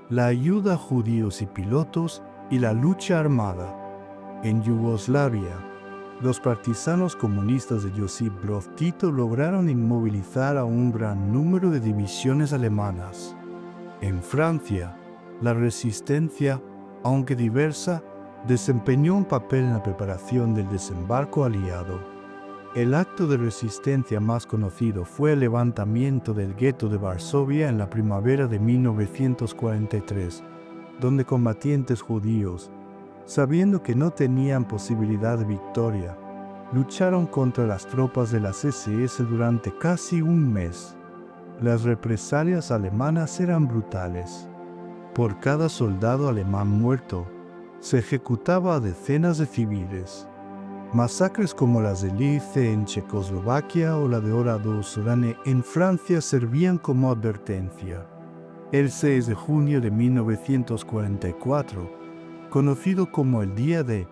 S1: la ayuda a judíos y pilotos y la lucha armada. En Yugoslavia, los partisanos comunistas de Josip Broz Tito lograron inmovilizar a un gran número de divisiones alemanas. En Francia, la resistencia, aunque diversa, desempeñó un papel en la preparación del desembarco aliado. El acto de resistencia más conocido fue el levantamiento del gueto de Varsovia en la primavera de 1943, donde combatientes judíos, sabiendo que no tenían posibilidad de victoria, lucharon contra las tropas de las SS durante casi un mes. Las represalias alemanas eran brutales. Por cada soldado alemán muerto, se ejecutaba a decenas de civiles. Masacres como las de Lice en Checoslovaquia o la de Oradour-sur-Glane en Francia servían como advertencia. El 6 de junio de 1944, conocido como el Día D,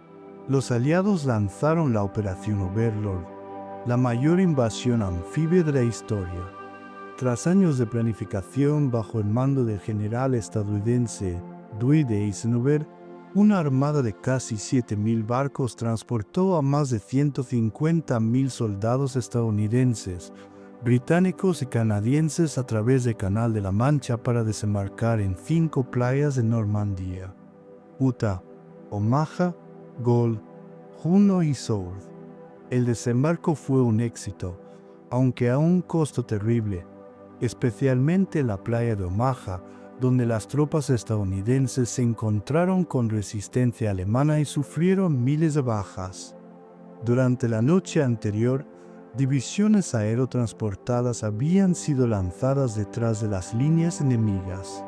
S1: los aliados lanzaron la Operación Overlord, la mayor invasión anfibia de la historia. Tras años de planificación bajo el mando del general estadounidense Dwight Eisenhower, una armada de casi 7.000 barcos transportó a más de 150.000 soldados estadounidenses, británicos y canadienses a través del Canal de la Mancha para desembarcar en 5 playas de Normandía: Utah, Omaha, Gold, Juno y Sword. El desembarco fue un éxito, aunque a un costo terrible, especialmente en la playa de Omaha, donde las tropas estadounidenses se encontraron con resistencia alemana y sufrieron miles de bajas. Durante la noche anterior, divisiones aerotransportadas habían sido lanzadas detrás de las líneas enemigas.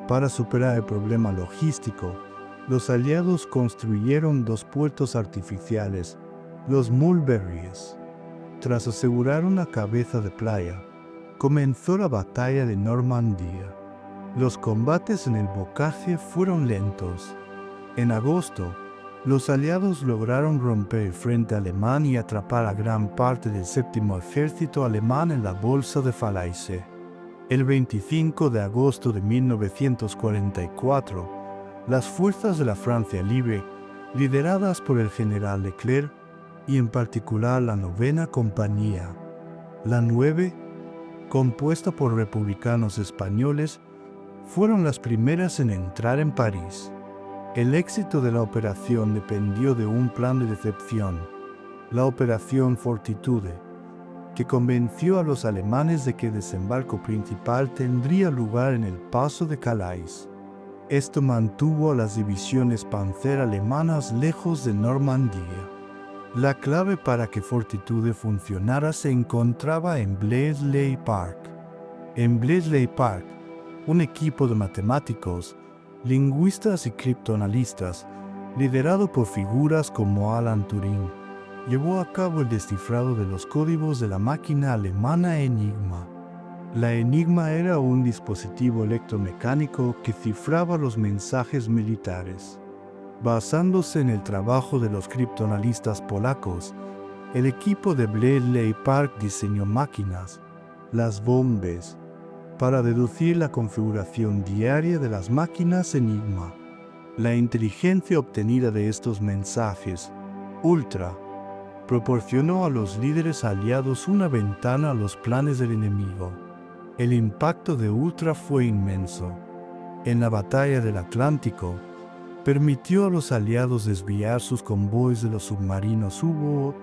S1: Para superar el problema logístico, los aliados construyeron 2 puertos artificiales, los Mulberries. Tras asegurar una cabeza de playa, comenzó la batalla de Normandía. Los combates en el Bocage fueron lentos. En agosto, los aliados lograron romper el frente alemán y atrapar a gran parte del 7º ejército alemán en la bolsa de Falaise. El 25 de agosto de 1944, las fuerzas de la Francia Libre, lideradas por el general Leclerc, y en particular la 9ª Compañía, la 9, compuesta por republicanos españoles, fueron las primeras en entrar en París. El éxito de la operación dependió de un plan de decepción, la Operación Fortitude, que convenció a los alemanes de que el desembarco principal tendría lugar en el paso de Calais. Esto mantuvo a las divisiones Panzer alemanas lejos de Normandía. La clave para que Fortitude funcionara se encontraba en Bletchley Park. En Bletchley Park, un equipo de matemáticos, lingüistas y criptoanalistas, liderado por figuras como Alan Turing, llevó a cabo el descifrado de los códigos de la máquina alemana Enigma. La Enigma era un dispositivo electromecánico que cifraba los mensajes militares. Basándose en el trabajo de los criptoanalistas polacos, el equipo de Bletchley Park diseñó máquinas, las bombes, para deducir la configuración diaria de las máquinas Enigma. La inteligencia obtenida de estos mensajes, Ultra, proporcionó a los líderes aliados una ventana a los planes del enemigo. El impacto de Ultra fue inmenso. En la batalla del Atlántico, permitió a los aliados desviar sus convoys de los submarinos U-Boot,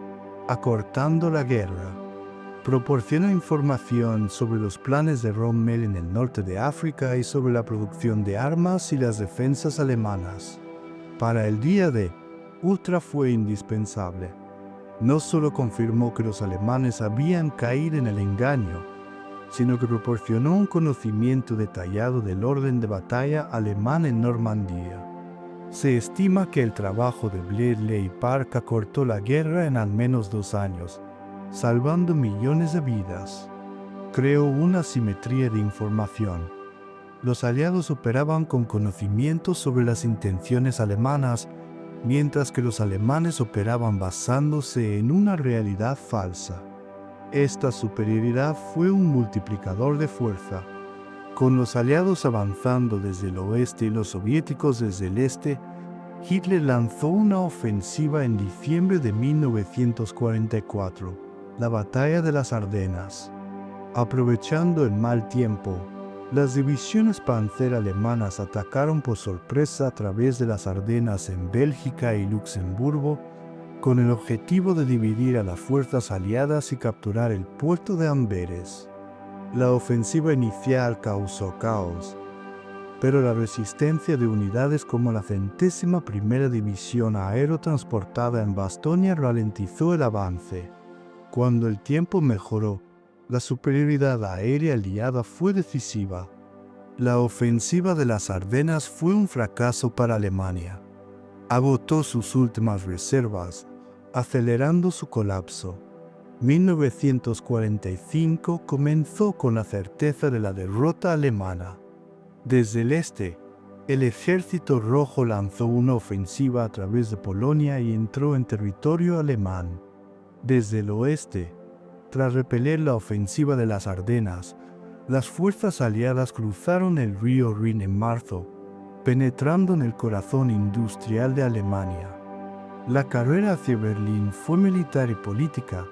S1: acortando la guerra. Proporciona información sobre los planes de Rommel en el norte de África y sobre la producción de armas y las defensas alemanas. Para el día D, Ultra fue indispensable. No solo confirmó que los alemanes habían caído en el engaño, sino que proporcionó un conocimiento detallado del orden de batalla alemán en Normandía. Se estima que el trabajo de Bradley Park acortó la guerra en al menos 2 años, salvando millones de vidas. Creó una simetría de información. Los aliados operaban con conocimiento sobre las intenciones alemanas, mientras que los alemanes operaban basándose en una realidad falsa. Esta superioridad fue un multiplicador de fuerza. Con los aliados avanzando desde el oeste y los soviéticos desde el este, Hitler lanzó una ofensiva en diciembre de 1944, la Batalla de las Ardenas. Aprovechando el mal tiempo, las divisiones Panzer alemanas atacaron por sorpresa a través de las Ardenas en Bélgica y Luxemburgo, con el objetivo de dividir a las fuerzas aliadas y capturar el puerto de Amberes. La ofensiva inicial causó caos, pero la resistencia de unidades como la 101ª División aerotransportada en Bastonia ralentizó el avance. Cuando el tiempo mejoró, la superioridad aérea aliada fue decisiva. La ofensiva de las Ardenas fue un fracaso para Alemania. Agotó sus últimas reservas, acelerando su colapso. 1945 comenzó con la certeza de la derrota alemana. Desde el este, el Ejército Rojo lanzó una ofensiva a través de Polonia y entró en territorio alemán. Desde el oeste, tras repeler la ofensiva de las Ardenas, las fuerzas aliadas cruzaron el río Rin en marzo, penetrando en el corazón industrial de Alemania. La carrera hacia Berlín fue militar y política,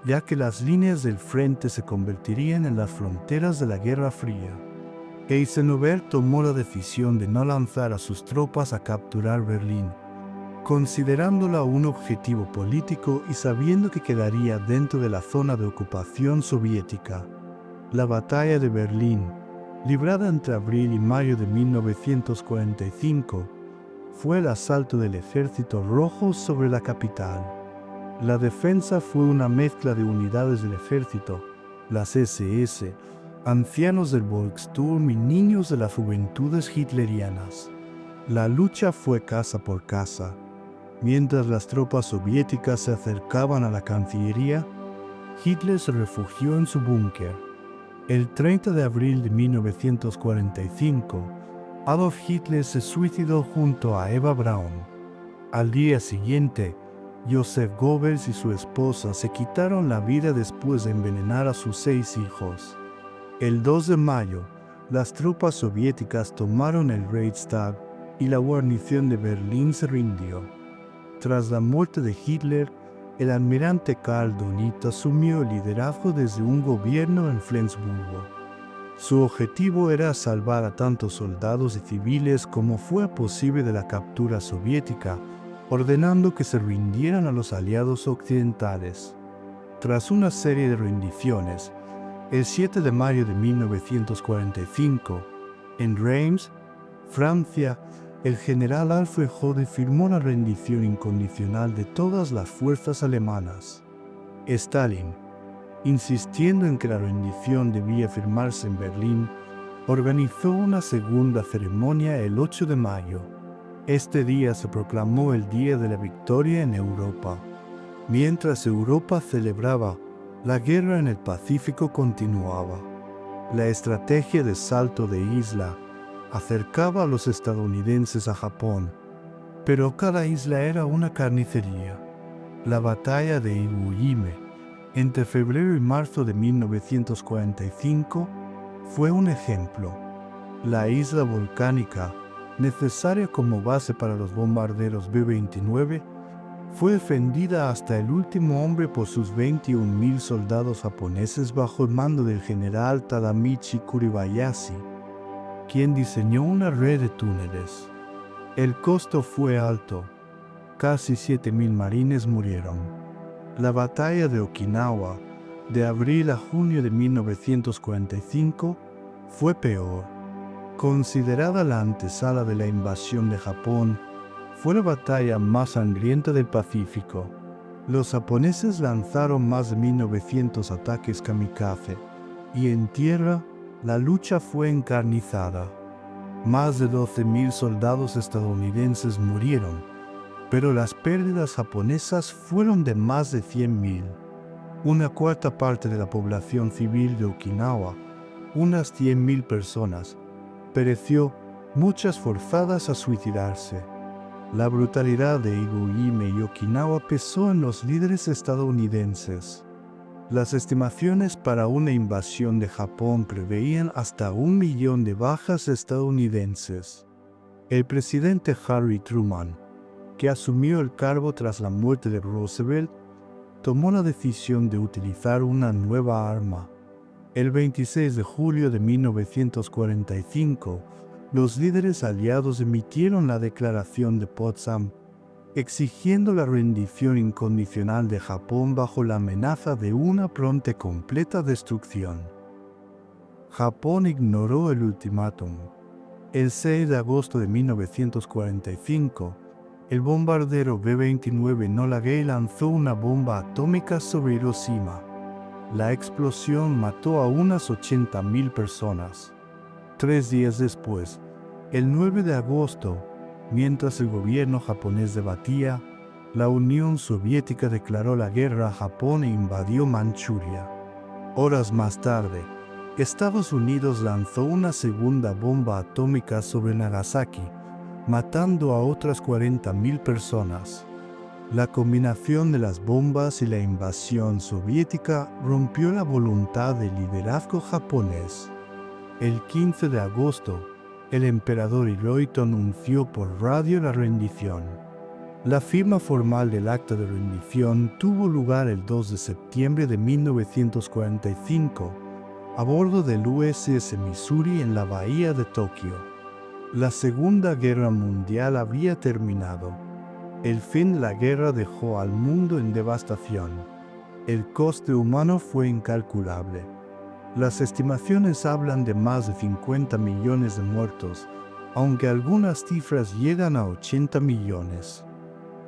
S1: ya que las líneas del frente se convertirían en las fronteras de la Guerra Fría. Eisenhower tomó la decisión de no lanzar a sus tropas a capturar Berlín, considerándola un objetivo político y sabiendo que quedaría dentro de la zona de ocupación soviética. La batalla de Berlín, librada entre abril y mayo de 1945, fue el asalto del Ejército Rojo sobre la capital. La defensa fue una mezcla de unidades del ejército, las SS, ancianos del Volkssturm y niños de las juventudes hitlerianas. La lucha fue casa por casa. Mientras las tropas soviéticas se acercaban a la Cancillería, Hitler se refugió en su búnker. El 30 de abril de 1945, Adolf Hitler se suicidó junto a Eva Braun. Al día siguiente, Joseph Goebbels y su esposa se quitaron la vida después de envenenar a sus 6 hijos. El 2 de mayo, las tropas soviéticas tomaron el Reichstag y la guarnición de Berlín se rindió. Tras la muerte de Hitler, el almirante Karl Dönitz asumió el liderazgo desde un gobierno en Flensburgo. Su objetivo era salvar a tantos soldados y civiles como fue posible de la captura soviética, ordenando que se rindieran a los aliados occidentales. Tras una serie de rendiciones, el 7 de mayo de 1945, en Reims, Francia, el general Alfred Jode firmó la rendición incondicional de todas las fuerzas alemanas. Stalin, insistiendo en que la rendición debía firmarse en Berlín, organizó una segunda ceremonia el 8 de mayo. Este día se proclamó el Día de la Victoria en Europa. Mientras Europa celebraba, la guerra en el Pacífico continuaba. La estrategia de salto de isla acercaba a los estadounidenses a Japón, pero cada isla era una carnicería. La batalla de Iwo Jime, entre febrero y marzo de 1945, fue un ejemplo. La isla volcánica, necesaria como base para los bombarderos B-29, fue defendida hasta el último hombre por sus 21.000 soldados japoneses bajo el mando del general Tadamichi Kuribayashi, quien diseñó una red de túneles. El costo fue alto. Casi 7.000 marines murieron. La batalla de Okinawa, De abril a junio de 1945 fue peor. Considerada la antesala de la invasión de Japón, fue la batalla más sangrienta del Pacífico. Los japoneses lanzaron más de 1900 ataques kamikaze, y en tierra la lucha fue encarnizada. Más de 12,000 soldados estadounidenses murieron, pero las pérdidas japonesas fueron de más de 100,000. Una cuarta parte de la población civil de Okinawa, unas 100,000 personas, pereció, muchas forzadas a suicidarse. La brutalidad de Iwo Jime y Okinawa pesó en los líderes estadounidenses. Las estimaciones para una invasión de Japón preveían hasta 1,000,000 de bajas estadounidenses. El presidente Harry Truman, que asumió el cargo tras la muerte de Roosevelt, tomó la decisión de utilizar una nueva arma. El 26 de julio de 1945, los líderes aliados emitieron la Declaración de Potsdam, exigiendo la rendición incondicional de Japón bajo la amenaza de una pronta y completa destrucción. Japón ignoró el ultimátum. El 6 de agosto de 1945, el bombardero B-29 Enola Gay lanzó una bomba atómica sobre Hiroshima. La explosión mató a unas 80,000 personas. 3 días después, el 9 de agosto, mientras el gobierno japonés debatía, la Unión Soviética declaró la guerra a Japón e invadió Manchuria. Horas más tarde, Estados Unidos lanzó una segunda bomba atómica sobre Nagasaki, matando a otras 40,000 personas. La combinación de las bombas y la invasión soviética rompió la voluntad del liderazgo japonés. El 15 de agosto, el emperador Hirohito anunció por radio la rendición. La firma formal del acta de rendición tuvo lugar el 2 de septiembre de 1945, a bordo del USS Missouri en la bahía de Tokio. La Segunda Guerra Mundial había terminado. El fin de la guerra dejó al mundo en devastación. El coste humano fue incalculable. Las estimaciones hablan de más de 50 millones de muertos, aunque algunas cifras llegan a 80 millones.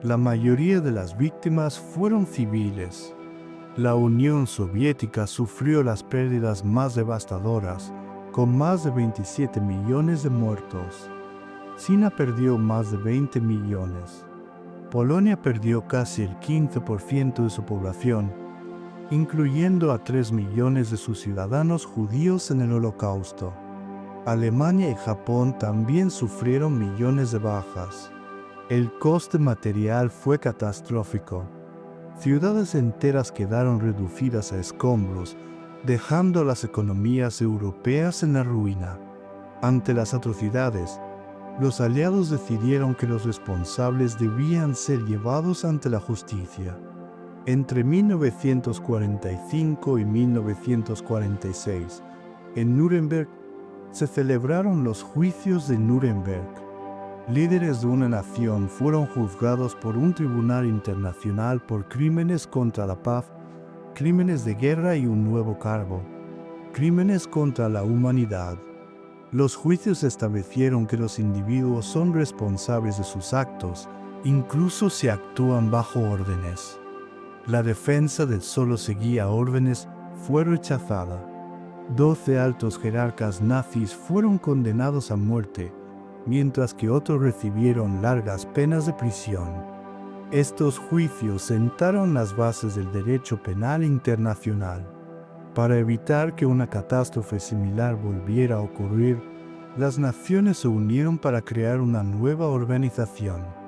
S1: La mayoría de las víctimas fueron civiles. La Unión Soviética sufrió las pérdidas más devastadoras, con más de 27 millones de muertos. China perdió más de 20 millones. Polonia perdió casi el 15% de su población, incluyendo a 3 millones de sus ciudadanos judíos en el Holocausto. Alemania y Japón también sufrieron millones de bajas. El coste material fue catastrófico. Ciudades enteras quedaron reducidas a escombros, dejando las economías europeas en la ruina. Ante las atrocidades, los aliados decidieron que los responsables debían ser llevados ante la justicia. Entre 1945 y 1946, en Nuremberg, se celebraron los juicios de Nuremberg. Líderes de una nación fueron juzgados por un tribunal internacional por crímenes contra la paz, crímenes de guerra y un nuevo cargo, crímenes contra la humanidad. Los juicios establecieron que los individuos son responsables de sus actos, incluso si actúan bajo órdenes. La defensa del solo seguía órdenes fue rechazada. 12 altos jerarcas nazis fueron condenados a muerte, mientras que otros recibieron largas penas de prisión. Estos juicios sentaron las bases del derecho penal internacional. Para evitar que una catástrofe similar volviera a ocurrir, las naciones se unieron para crear una nueva organización.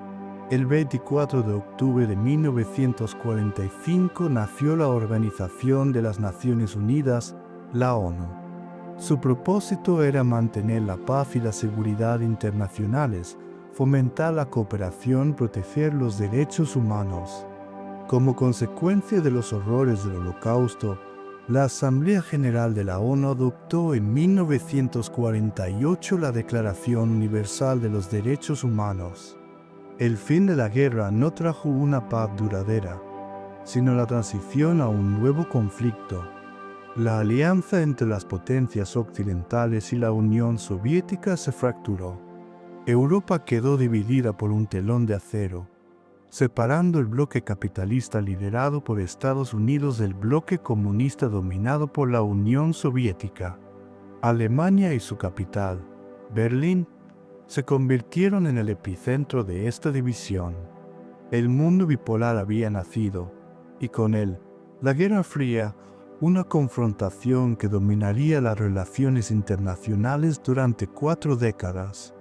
S1: El 24 de octubre de 1945 nació la Organización de las Naciones Unidas, la ONU. Su propósito era mantener la paz y la seguridad internacionales, fomentar la cooperación, proteger los derechos humanos. Como consecuencia de los horrores del Holocausto, la Asamblea General de la ONU adoptó en 1948 la Declaración Universal de los Derechos Humanos. El fin de la guerra no trajo una paz duradera. sino la transición a un nuevo conflicto. La alianza entre las potencias occidentales y la Unión Soviética se fracturó. Europa quedó dividida por un telón de acero, separando el bloque capitalista liderado por Estados Unidos del bloque comunista dominado por la Unión Soviética. Alemania y su capital, Berlín, se convirtieron en el epicentro de esta división. El mundo bipolar había nacido, y con él, la Guerra Fría, una confrontación que dominaría las relaciones internacionales durante 4 décadas.